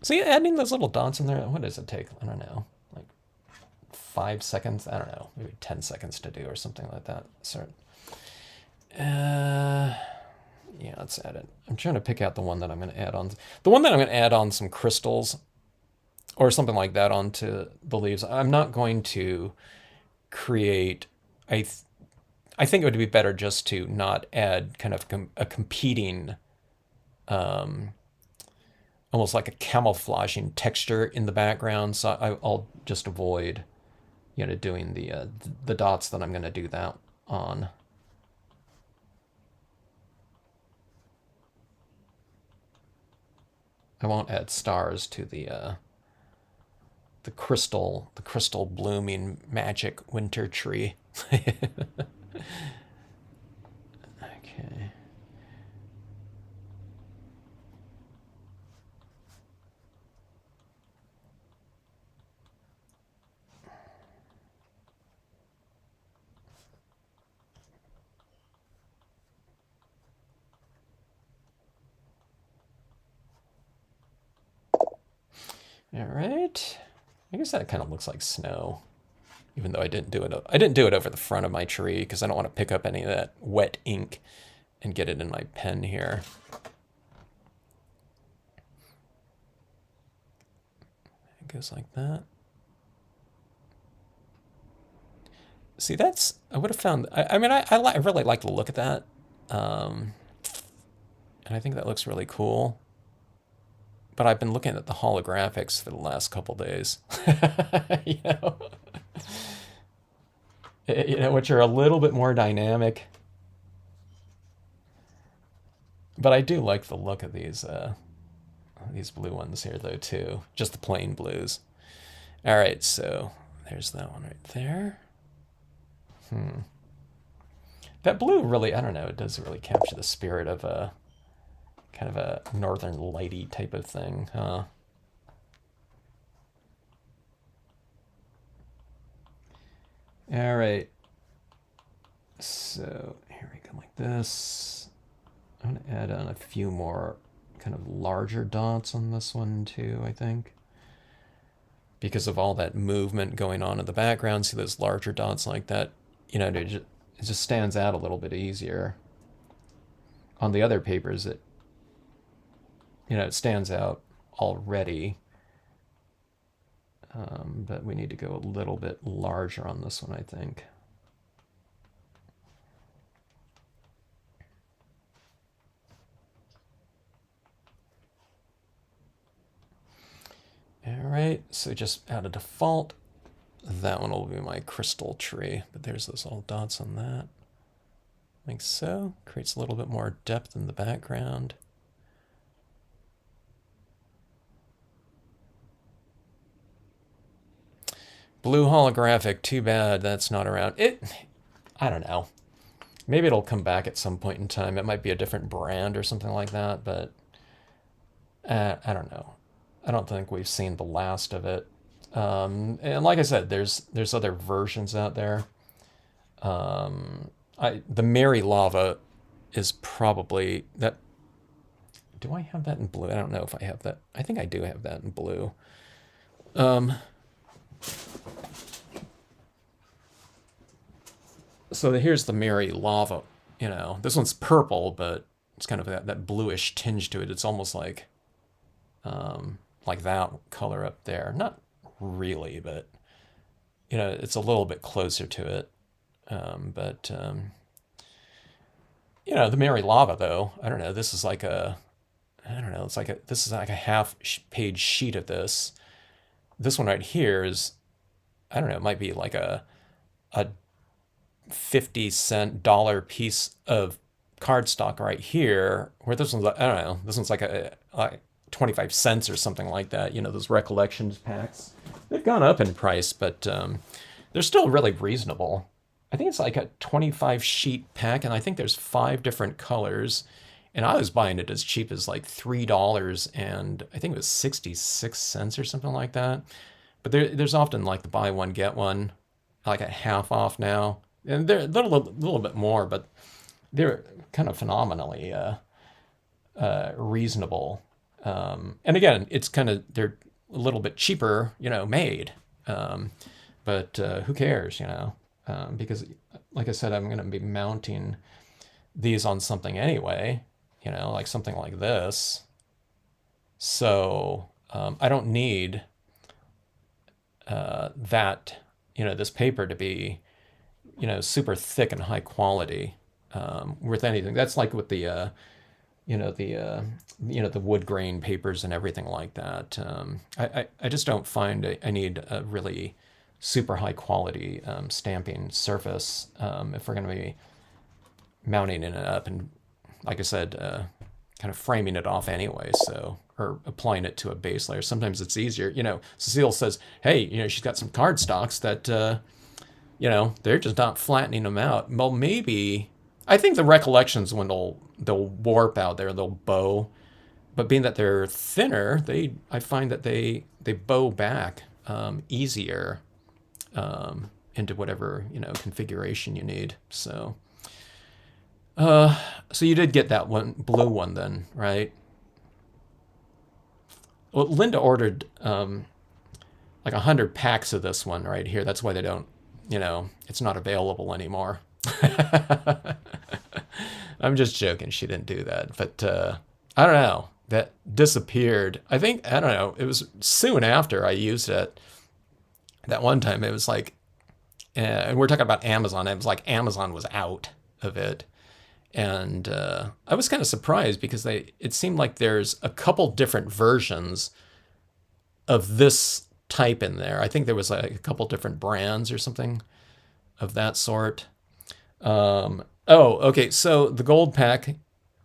See, adding those little dots in there, what does it take? I don't know, like 5 seconds? I don't know, maybe 10 seconds to do or something like that. So, yeah, let's add it. I'm trying to pick out the one that I'm going to add on. The one that I'm going to add on some crystals or something like that onto the leaves. I'm not going to create, I think it would be better just to not add kind of a competing, almost like a camouflaging texture in the background. So I'll just avoid, you know, doing the dots that I'm going to do that on. I won't add stars to the crystal blooming magic winter tree. Okay. All right. I guess that kind of looks like snow, even though I didn't do it. I didn't do it over the front of my tree because I don't want to pick up any of that wet ink and get it in my pen here. It goes like that. See, that's, I would have found, I mean, I really like the look at that. And I think that looks really cool. but I've been looking at the holographics for the last couple days. you know, which are a little bit more dynamic. But I do like the look of these blue ones here, though, too. Just the plain blues. All right, so there's that one right there. That blue really, I don't know, it does really capture the spirit of a kind of a northern lighty type of thing, huh? All right. So here we go like this. I'm going to add on a few more kind of larger dots on this one too, I think. Because of all that movement going on in the background, see those larger dots like that, it just stands out a little bit easier. On the other papers, it stands out already. But we need to go a little bit larger on this one, I think. All right, so just out of default, that one will be my crystal tree, but there's those little dots on that. Like so. Creates a little bit more depth in the background. Blue holographic, too bad that's not around. I don't know. Maybe it'll come back at some point in time. It might be a different brand or something like that, but I don't know. I don't think we've seen the last of it. And like I said, there's other versions out there. The Mary Lava is probably that. Do I have that in blue? I don't know if I have that. I think I do have that in blue. So here's the Mary Lava. This one's purple, but it's kind of that bluish tinge to it. It's almost like that color up there. Not really, but it's a little bit closer to it. The Mary Lava, though, I don't know. This is like this is like a half-page sheet of this. This one right here is, I don't know, it might be like a 50-cent dollar piece of cardstock right here, where this one's, I don't know, this one's like 25 cents or something like that. Those recollections packs. They've gone up in price, but they're still really reasonable. I think it's like a 25 sheet pack, and I think there's 5 different colors. And I was buying it as cheap as like $3, and I think it was 66 cents or something like that. But there's often like the buy one, get one, like a half off now. And they're a little bit more, but they're kind of phenomenally reasonable. And again, it's they're a little bit cheaper, made. But who cares, because like I said, I'm going to be mounting these on something anyway, like something like this. So I don't need this paper to be, super thick and high quality with anything. That's like with the the wood grain papers and everything like that. I just don't find I need a really super high quality stamping surface if we're going to be mounting it up and, like I said, kind of framing it off anyway. So, or applying it to a base layer. Sometimes it's easier. Cecile says, hey, she's got some cardstocks that, they're just not flattening them out. Well, maybe, I think the recollections when they'll warp out there, they'll bow. But being that they're thinner, I find that they bow back easier into whatever configuration you need. So you did get that one blue one then, right? Well, Linda ordered like 100 packs of this one right here. That's why they don't, it's not available anymore. I'm just joking. She didn't do that, but I don't know. That disappeared. I don't know. It was soon after I used it. That one time it was like, and we're talking about Amazon. It was like Amazon was out of it. And I was kind of surprised because it seemed like there's a couple different versions of this type in there. I think there was like a couple different brands or something of that sort. Oh, okay. So the gold pack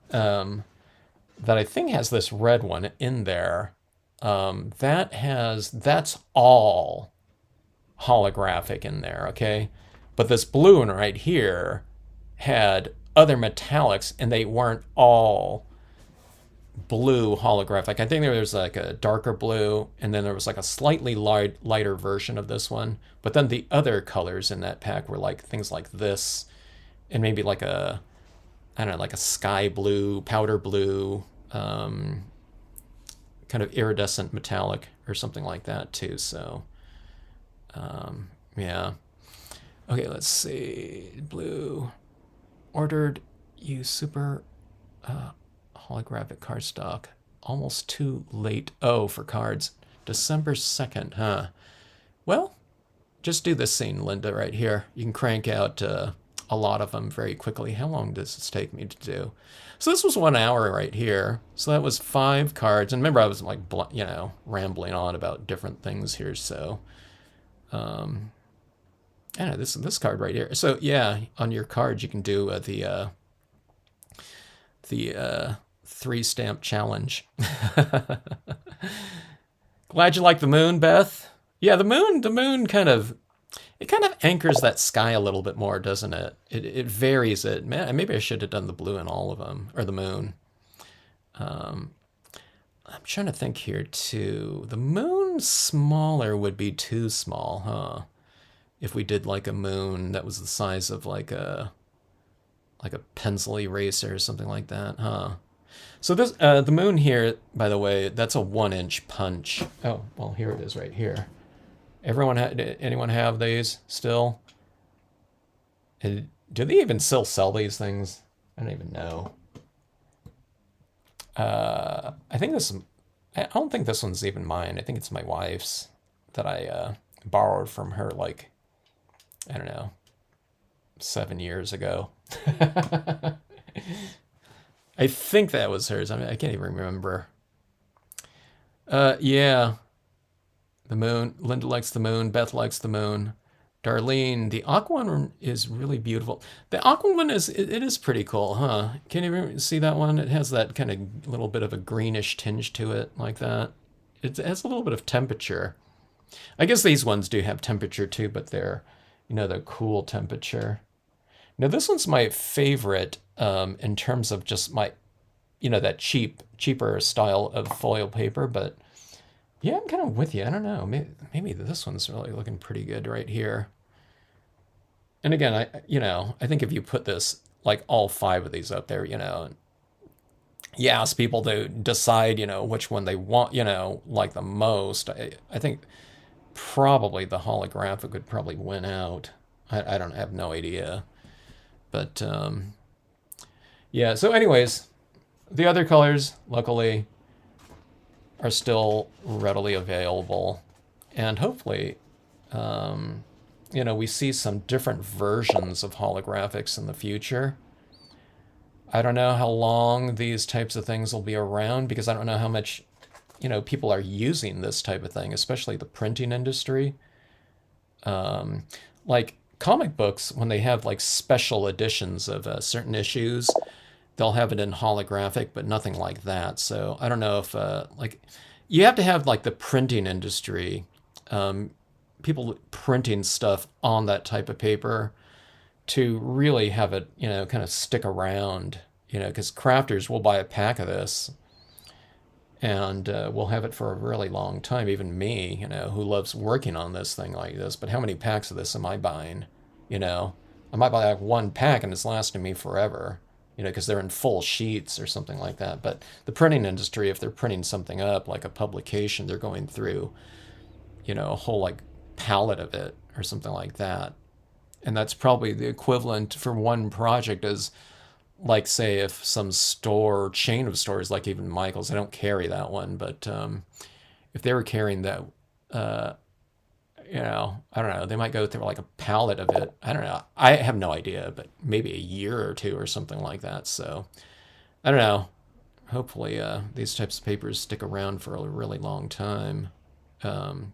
that I think has this red one in there, that's all holographic in there, okay? But this blue one right here had other metallics, and they weren't all blue holographic. I think there was like a darker blue, and then there was like a slightly lighter version of this one. But then the other colors in that pack were like things like this, and maybe like a, I don't know, like a sky blue, powder blue, kind of iridescent metallic or something like that too. So, yeah. Okay, let's see. Blue. Ordered you super holographic cardstock. Almost too late. Oh, for cards. December 2nd, huh? Well, just do this scene, Linda, right here. You can crank out a lot of them very quickly. How long does this take me to do? So this was 1 hour right here. So that was 5 cards. And remember, I was like, rambling on about different things here. So, I don't know, this card right here. So yeah, on your card you can do the 3 stamp challenge. Glad you like the moon, Beth. Yeah, the moon kind of anchors that sky a little bit more, doesn't it? It varies it. Man, maybe I should have done the blue in all of them, or the moon. I'm trying to think here too. The moon smaller would be too small, huh? If we did like a moon that was the size of like a pencil eraser or something like that, huh? So this the moon here, by the way, that's a 1-inch punch. Oh, well, here it is right here. Anyone have these still? Do they even still sell these things? I don't even know. I think this. I don't think this one's even mine. I think it's my wife's that I borrowed from her, like, I don't know, 7 years ago. I think that was hers. I mean, I can't even remember. Yeah, the moon. Linda likes the moon. Beth likes the moon. Darlene, the aqua one is really beautiful. The aqua one it is pretty cool, huh? Can you see that one? It has that kind of little bit of a greenish tinge to it, like that. It has a little bit of temperature. I guess these ones do have temperature too, but they're cool temperature. Now this one's my favorite in terms of just my, that cheaper style of foil paper. But yeah, I'm kind of with you. I don't know. Maybe this one's really looking pretty good right here. And again, I think if you put this, like all 5 of these up there, you ask people to decide, which one they want, like the most. I think probably the holographic would probably win out. I don't have no idea. But yeah, so anyways, the other colors, luckily, are still readily available. And hopefully, we see some different versions of holographics in the future. I don't know how long these types of things will be around because I don't know how much, people are using this type of thing, especially the printing industry. Like comic books, when they have like special editions of certain issues, they'll have it in holographic, but nothing like that. So I don't know if you have to have like the printing industry, people printing stuff on that type of paper to really have it, kind of stick around, because crafters will buy a pack of this and we'll have it for a really long time. Even me, who loves working on this thing like this, but how many packs of this am I buying? I might buy like 1 pack and it's lasting me forever, because they're in full sheets or something like that. But the printing industry, if they're printing something up like a publication, they're going through, a whole like pallet of it or something like that. And that's probably the equivalent for one project as, like, say, if some store, chain of stores, like even Michael's, I don't carry that one, but if they were carrying that, you know, I don't know. They might go through like a palette of it. I don't know. I have no idea, but maybe a year or two or something like that. So I don't know. Hopefully, these types of papers stick around for a really long time. Um,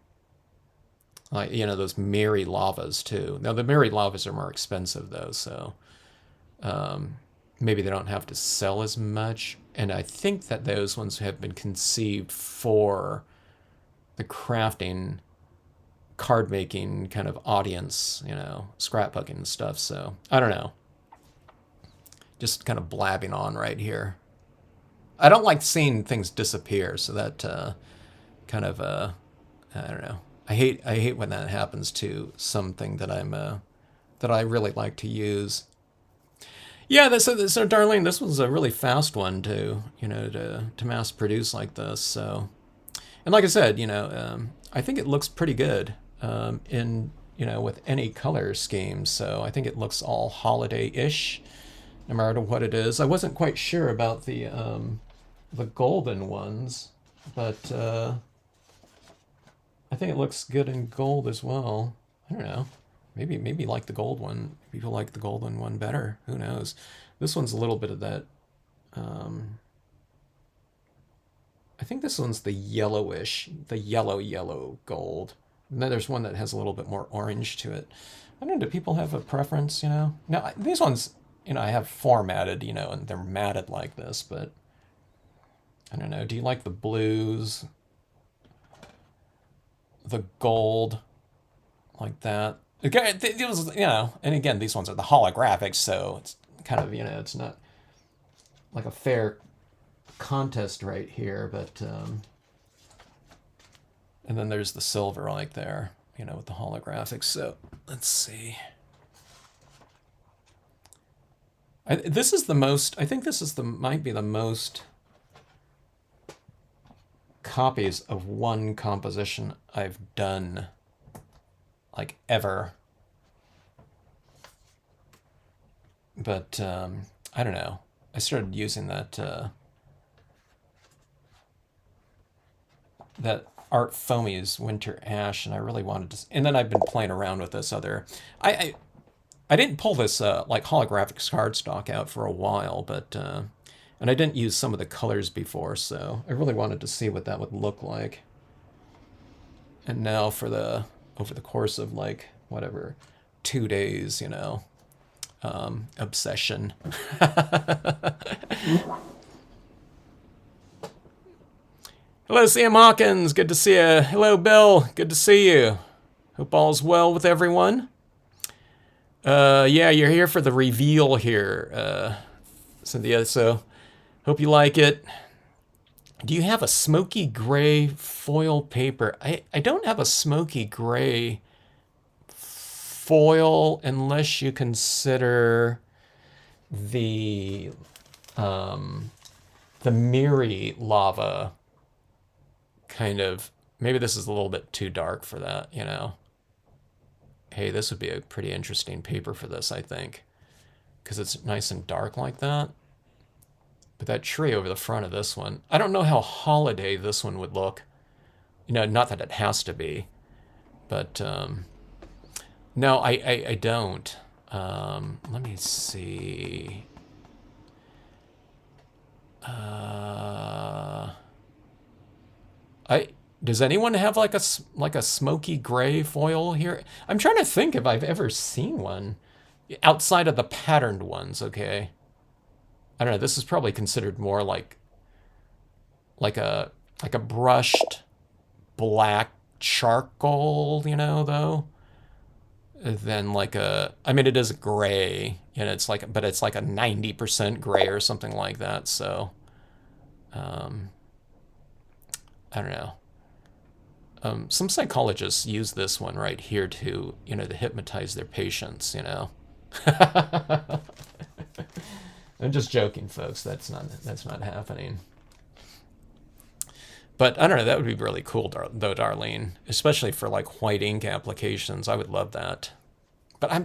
like you know, those Mary lavas too. Now the Mary lavas are more expensive though, so um, maybe they don't have to sell as much. And I think that those ones have been conceived for the crafting, card making kind of audience, you know, scrapbooking and stuff. So I don't know. Just kind of blabbing on right here. I don't like seeing things disappear, so that kind of I don't know. I hate when that happens to something that that I really like to use. Yeah, so Darlene, this was a really fast one to to mass produce like this. So, and like I said, I think it looks pretty good in with any color scheme. So I think it looks all holiday-ish, no matter what it is. I wasn't quite sure about the golden ones, but I think it looks good in gold as well. I don't know. Maybe like the gold one. People like the golden one better. Who knows? This one's a little bit of that. Um, I think this one's the yellowish, the yellow gold. And then there's one that has a little bit more orange to it. I don't know. Do people have a preference? Now these ones, I have formatted, and they're matted like this. But I don't know. Do you like the blues, the gold, like that? Okay, it was, and again, these ones are the holographic, so it's kind of, it's not like a fair contest right here, but, and then there's the silver right there, with the holographic. So let's see. This is the most, I think this is might be the most copies of one composition I've done, like, ever. But I don't know. I started using that that Art Foamy's Winter Ash, and I really wanted to. And then I've been playing around with this other. I didn't pull this like holographic cardstock out for a while, but and I didn't use some of the colors before, so I really wanted to see what that would look like. And now for over the course of like whatever 2 days, obsession. Hello, Sam Hawkins. Good to see you. Hello, Bill. Good to see you. Hope all's well with everyone. Yeah, you're here for the reveal here, Cynthia. So hope you like it. Do you have a smoky gray foil paper? I don't have a smoky gray foil unless you consider the Miri lava kind of. Maybe this is a little bit too dark for that, Hey, this would be a pretty interesting paper for this, I think, because it's nice and dark like that. But that tree over the front of this one, I don't know how holiday this one would look. Not that it has to be, but no, I don't. Let me see. Does anyone have like a smoky gray foil here? I'm trying to think if I've ever seen one outside of the patterned ones. Okay, I don't know. This is probably considered more like a brushed black charcoal, though, than like I mean, it is gray, but it's like a 90% gray or something like that. So, I don't know. Some psychologists use this one right here to hypnotize their patients. I'm just joking, folks. That's not happening. But I don't know. That would be really cool, though, Darlene. Especially for like white ink applications, I would love that. But I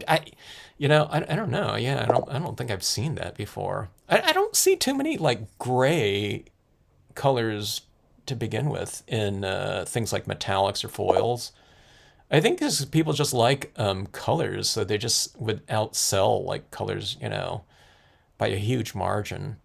don't know. Yeah, I don't think I've seen that before. I don't see too many like gray colors to begin with in things like metallics or foils. I think this is people just like colors, so they just would outsell like colors, you know, by a huge margin.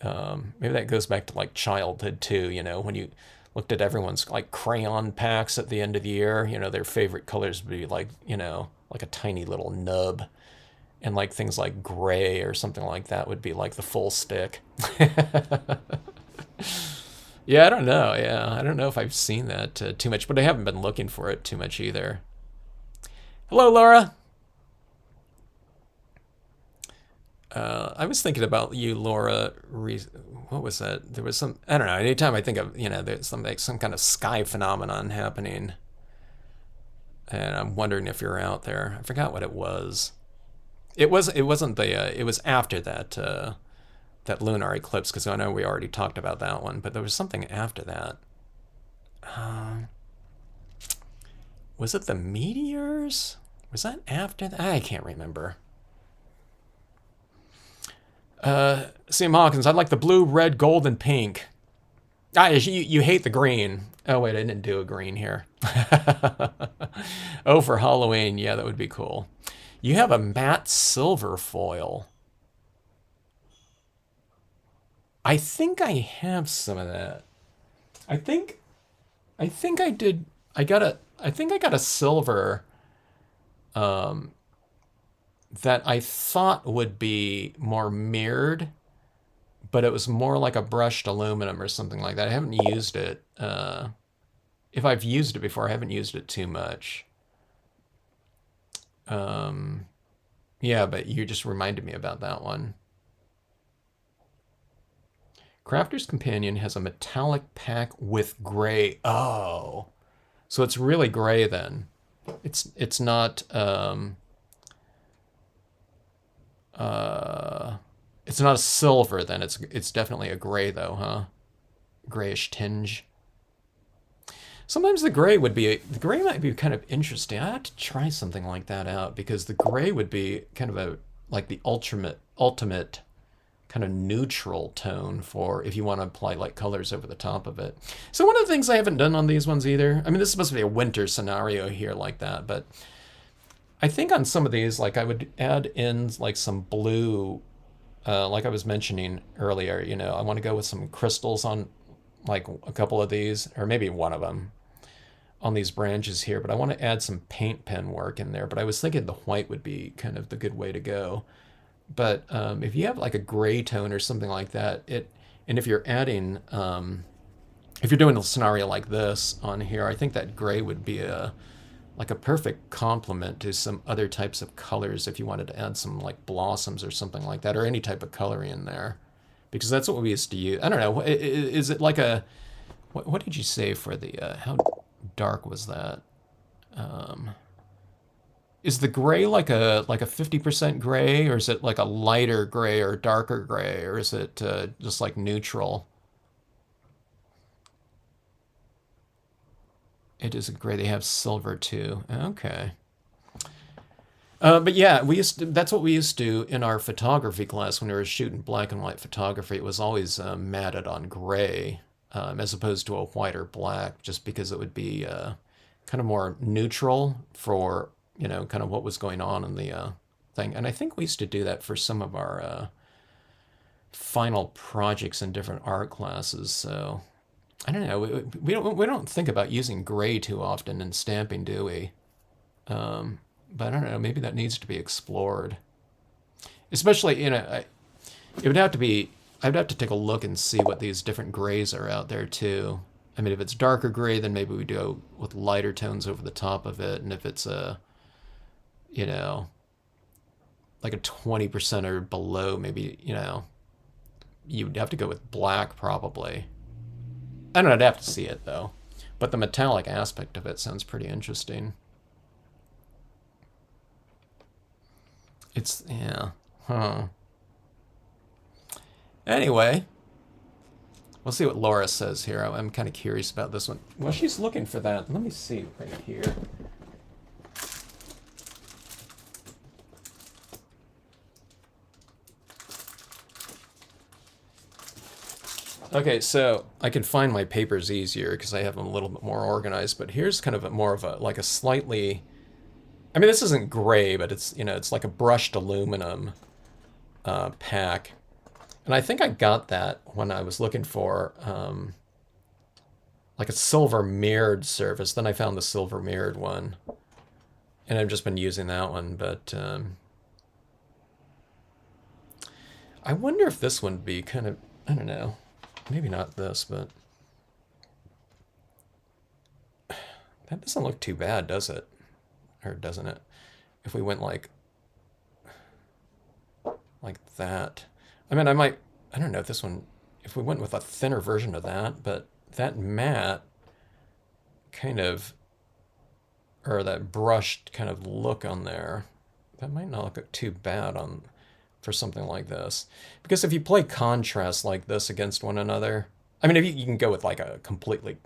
Maybe that goes back to like childhood too, you know, when you looked at everyone's like crayon packs at the end of the year, you know, their favorite colors would be like, you know, like a tiny little nub. And like things like gray or something like that would be like the full stick. Yeah, I don't know. Yeah, I don't know if I've seen that too much, but I haven't been looking for it too much either. Hello, Laura. I was thinking about you, Laura. What was that? There was some. I don't know. Anytime I think of, you know, there's some kind of sky phenomenon happening, and I'm wondering if you're out there. I forgot what it was. It was. It wasn't the. It was after that. That lunar eclipse, because I know we already talked about that one, but there was something after that. Was it the meteors? Was that after that? I can't remember. Sam Hawkins, I like the blue, red, gold, and pink. Ah, you hate the green. Oh, wait, I didn't do a green here. Oh, for Halloween. Yeah, that would be cool. You have a matte silver foil. I think I have some of that. I think I did. I think I got a silver that I thought would be more mirrored, but it was more like a brushed aluminum or something like that. I haven't used it. If I've used it before, I haven't used it too much. Yeah, but you just reminded me about that one. Crafter's Companion has a metallic pack with gray. Oh, so it's really gray then. It's not it's not a silver then. It's definitely a gray though, huh? Grayish tinge. Sometimes the gray might be kind of interesting. I have to try something like that out because the gray would be kind of a like the ultimate kind of neutral tone for if you want to apply like colors over the top of it. So one of the things I haven't done on these ones either, I mean, this is supposed to be a winter scenario here like that, but I think on some of these, like I would add in like some blue, like I was mentioning earlier, you know, I want to go with some crystals on like a couple of these, or maybe one of them on these branches here, but I want to add some paint pen work in there, but I was thinking the white would be kind of the good way to go. But if you have like a gray tone or something like that, and if you're adding, if you're doing a scenario like this on here, I think that gray would be like a perfect complement to some other types of colors if you wanted to add some like blossoms or something like that, or any type of coloring in there, because that's what we used to use. I don't know. Is it like a what did you say for the how dark was that? Is the gray like a 50% gray, or is it like a lighter gray or darker gray, or is it just like neutral? It is a gray. They have silver too. Okay. But yeah, that's what we used to do in our photography class when we were shooting black and white photography. It was always matted on gray as opposed to a white or black, just because it would be kind of more neutral for, you know, kind of what was going on in the thing. And I think we used to do that for some of our final projects in different art classes. So I don't know. We don't think about using gray too often in stamping, do we? But I don't know. Maybe that needs to be explored. Especially, you know, it would have to be. I'd have to take a look and see what these different grays are out there too. I mean, if it's darker gray, then maybe we go with lighter tones over the top of it. And if it's a, you know, like a 20% or below, maybe, you know, you'd have to go with black probably. I don't know. I'd have to see it though. But the metallic aspect of it sounds pretty interesting. It's, yeah. Huh. Anyway, we'll see what Laura says here. I'm kind of curious about this one. Well, she's looking for that. Let me see right here. Okay, so I can find my papers easier because I have them a little bit more organized, but here's kind of a more of a, like a slightly, I mean, this isn't gray, but it's, you know, it's like a brushed aluminum pack. And I think I got that when I was looking for like a silver mirrored surface. Then I found the silver mirrored one. And I've just been using that one, but I wonder if this one would be kind of, I don't know, maybe not this, but that doesn't look too bad, does it? Or doesn't it? If we went like that. I mean, I don't know if this one, if we went with a thinner version of that, but that matte kind of, or that brushed kind of look on there, that might not look too bad on for something like this. Because if you play contrast like this against one another, I mean, if you can go with like a completely,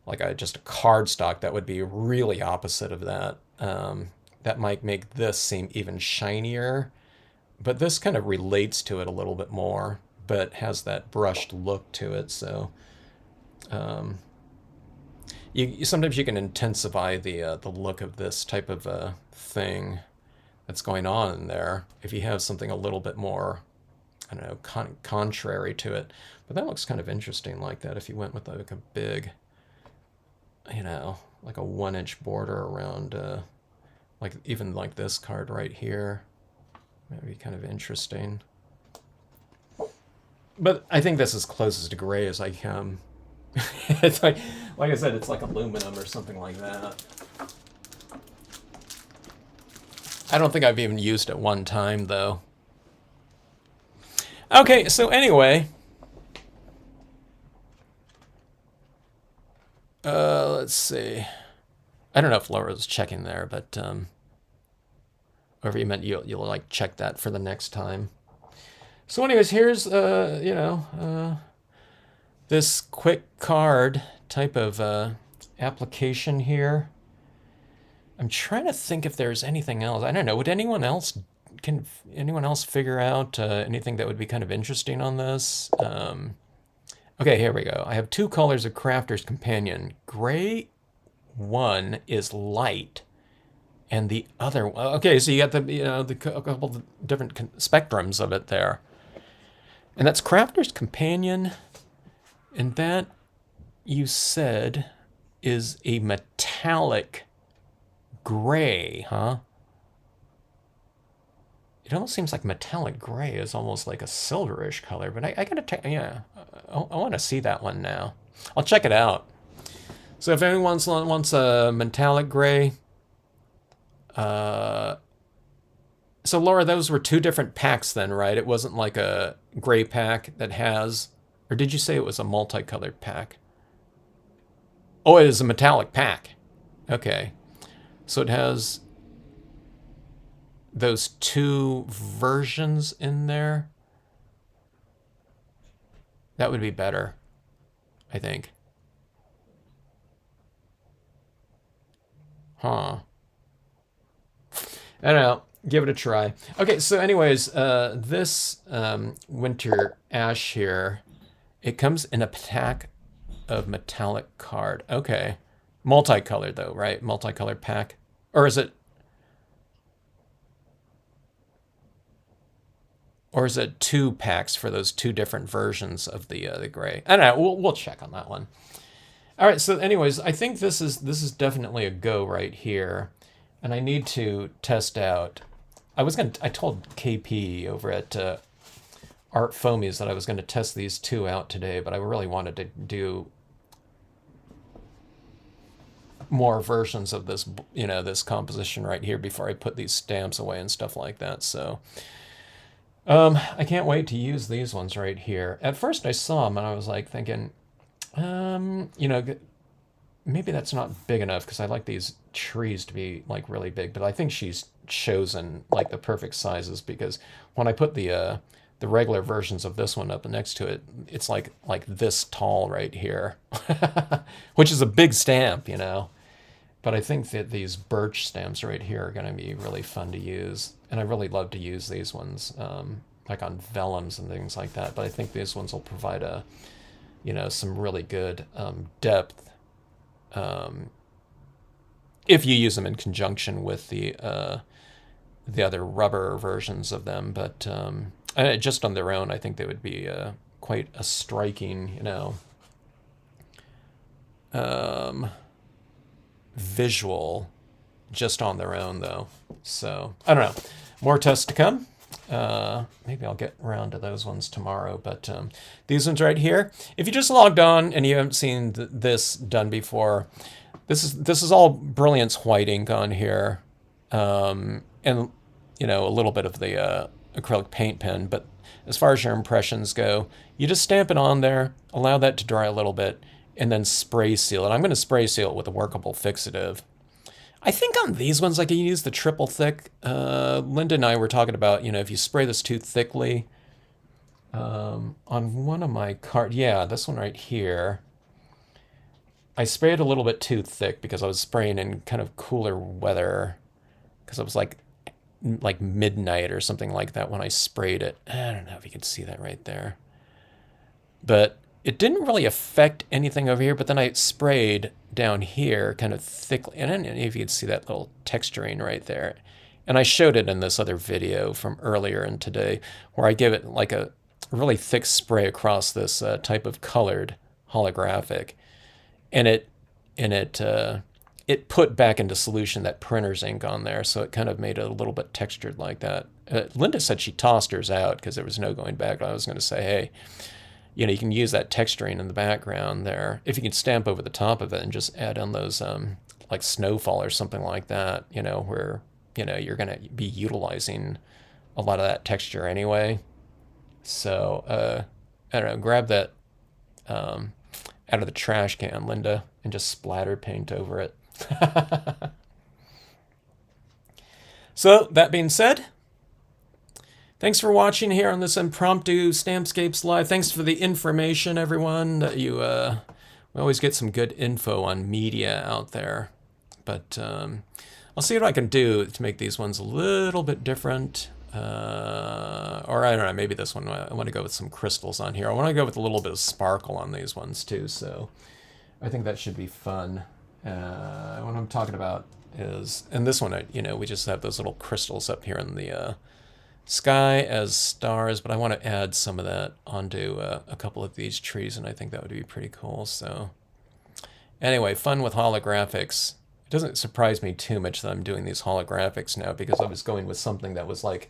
like a just a cardstock, that would be really opposite of that. That might make this seem even shinier, but this kind of relates to it a little bit more, but has that brushed look to it. So sometimes you can intensify the look of this type of thing that's going on in there if you have something a little bit more, I don't know, contrary to it. But that looks kind of interesting like that if you went with like a big, you know, like a 1-inch border around, like even like this card right here. That'd be kind of interesting. But I think this is closest to gray as I come. It's like I said, it's like aluminum or something like that. I don't think I've even used it one time, though. Okay, so anyway. Let's see. I don't know if Laura's checking there, but whatever you meant, you'll like check that for the next time. So anyways, here's, you know, this quick card type of application here. I'm trying to think if there's anything else. I don't know. Can anyone else figure out anything that would be kind of interesting on this? Okay, here we go. I have 2 colors of Crafter's Companion. Gray one is light, and the other one. Okay, so you got a couple of different spectrums of it there, and that's Crafter's Companion, and that you said is a metallic gray, huh? It almost seems like metallic gray is almost like a silverish color, but I gotta check. Yeah, I want to see that one now. I'll check it out. So if anyone wants a metallic gray, so Laura, those were 2 different packs then, right? It wasn't like a gray pack that has, or did you say it was a multicolored pack? Oh, it is a metallic pack. Okay, so it has those 2 versions in there. That would be better, I think. Huh. I don't know. Give it a try. Okay, so anyways, this winter ash here, it comes in a pack of metallic card. Okay. Multicolored though, right? Multicolored pack. Or is it 2 packs for those 2 different versions of the gray? I don't know. We'll check on that one. All right. So, anyways, I think this is definitely a go right here, and I need to test out. I told KP over at Art Foamies that I was going to test these 2 out today, but I really wanted to do more versions of this, you know, this composition right here before I put these stamps away and stuff like that. So. I can't wait to use these ones right here. At first I saw them and I was like thinking, you know, maybe that's not big enough because I like these trees to be like really big, but I think she's chosen like the perfect sizes because when I put the regular versions of this one up next to it, it's like this tall right here, which is a big stamp, you know. But I think that these birch stamps right here are going to be really fun to use. And I really love to use these ones, like on vellums and things like that. But I think these ones will provide a you know, some really good depth if you use them in conjunction with the other rubber versions of them. But just on their own, I think they would be quite a striking, you know, visual just on their own, though. So I don't know. More tests to come. Maybe I'll get around to those ones tomorrow. But these ones right here, if you just logged on and you haven't seen this done before, this is all Brilliance white ink on here, and you know, a little bit of the acrylic paint pen. But as far as your impressions go, you just stamp it on there, allow that to dry a little bit, and then spray seal it. I'm going to spray seal it with a workable fixative. I think on these ones I can use the triple thick. Linda and I were talking about, you know, if you spray this too thickly, on one of my cards, yeah, this one right here, I sprayed a little bit too thick because I was spraying in kind of cooler weather, because it was like midnight or something like that when I sprayed it. I don't know if you can see that right there. But it didn't really affect anything over here, but then I sprayed down here kind of thickly. And I don't know if you can see that little texturing right there. And I showed it in this other video from earlier in today, where I give it like a really thick spray across this type of colored holographic. And it put back into solution that printer's ink on there, so it kind of made it a little bit textured like that. Linda said she tossed hers out because there was no going back. I was going to say, hey, you know, you can use that texturing in the background there. If you can stamp over the top of it and just add on those like snowfall or something like that, you know, where, you know, you're going to be utilizing a lot of that texture anyway. So, I don't know, grab that out of the trash can, Linda, and just splatter paint over it. So, that being said, thanks for watching here on this impromptu Stampscapes Live. Thanks for the information, everyone. We always get some good info on media out there. But I'll see what I can do to make these ones a little bit different. Or I don't know, maybe this one, I want to go with some crystals on here. I want to go with a little bit of sparkle on these ones too, so I think that should be fun. What I'm talking about is, and this one, you know, we just have those little crystals up here in the sky as stars, but I want to add some of that onto a couple of these trees, and I think that would be pretty cool. So anyway, fun with holographics. It doesn't surprise me too much that I'm doing these holographics now, because I was going with something that was like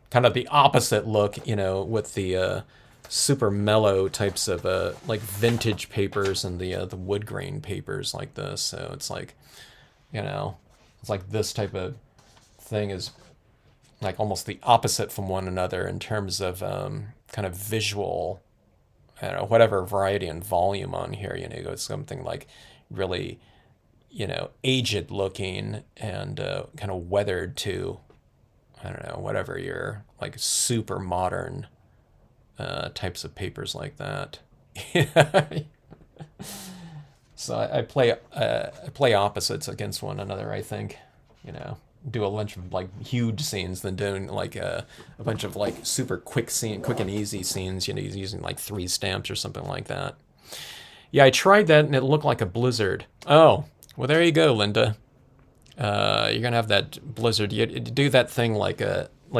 kind of the opposite look, you know, with the super mellow types of like vintage papers and the wood grain papers like this. So it's like, you know, it's like this type of thing is like almost the opposite from one another in terms of kind of visual, I don't know, whatever variety and volume on here. You know, it's something like really, you know, aged looking and kind of weathered to, I don't know, whatever your like super modern types of papers like that. So I play opposites against one another, I think. You know, do a bunch of like huge scenes, then doing like a bunch of like super quick and easy scenes, you know, using like 3 stamps or something like that. Yeah, I tried that and it looked like a blizzard. Oh, well, there you go, Linda. You're gonna have that blizzard. You do that thing like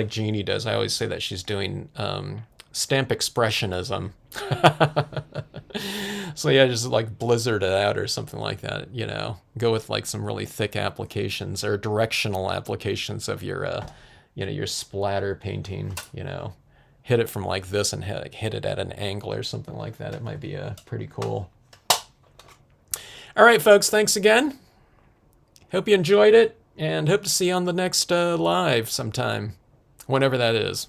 Jeannie does. I always say that she's doing stamp expressionism. So yeah, just like blizzard it out or something like that, you know. Go with like some really thick applications or directional applications of your, you know, your splatter painting, you know. Hit it from like this and hit it at an angle or something like that. It might be pretty cool. All right, folks, thanks again. Hope you enjoyed it, and hope to see you on the next live sometime, whenever that is.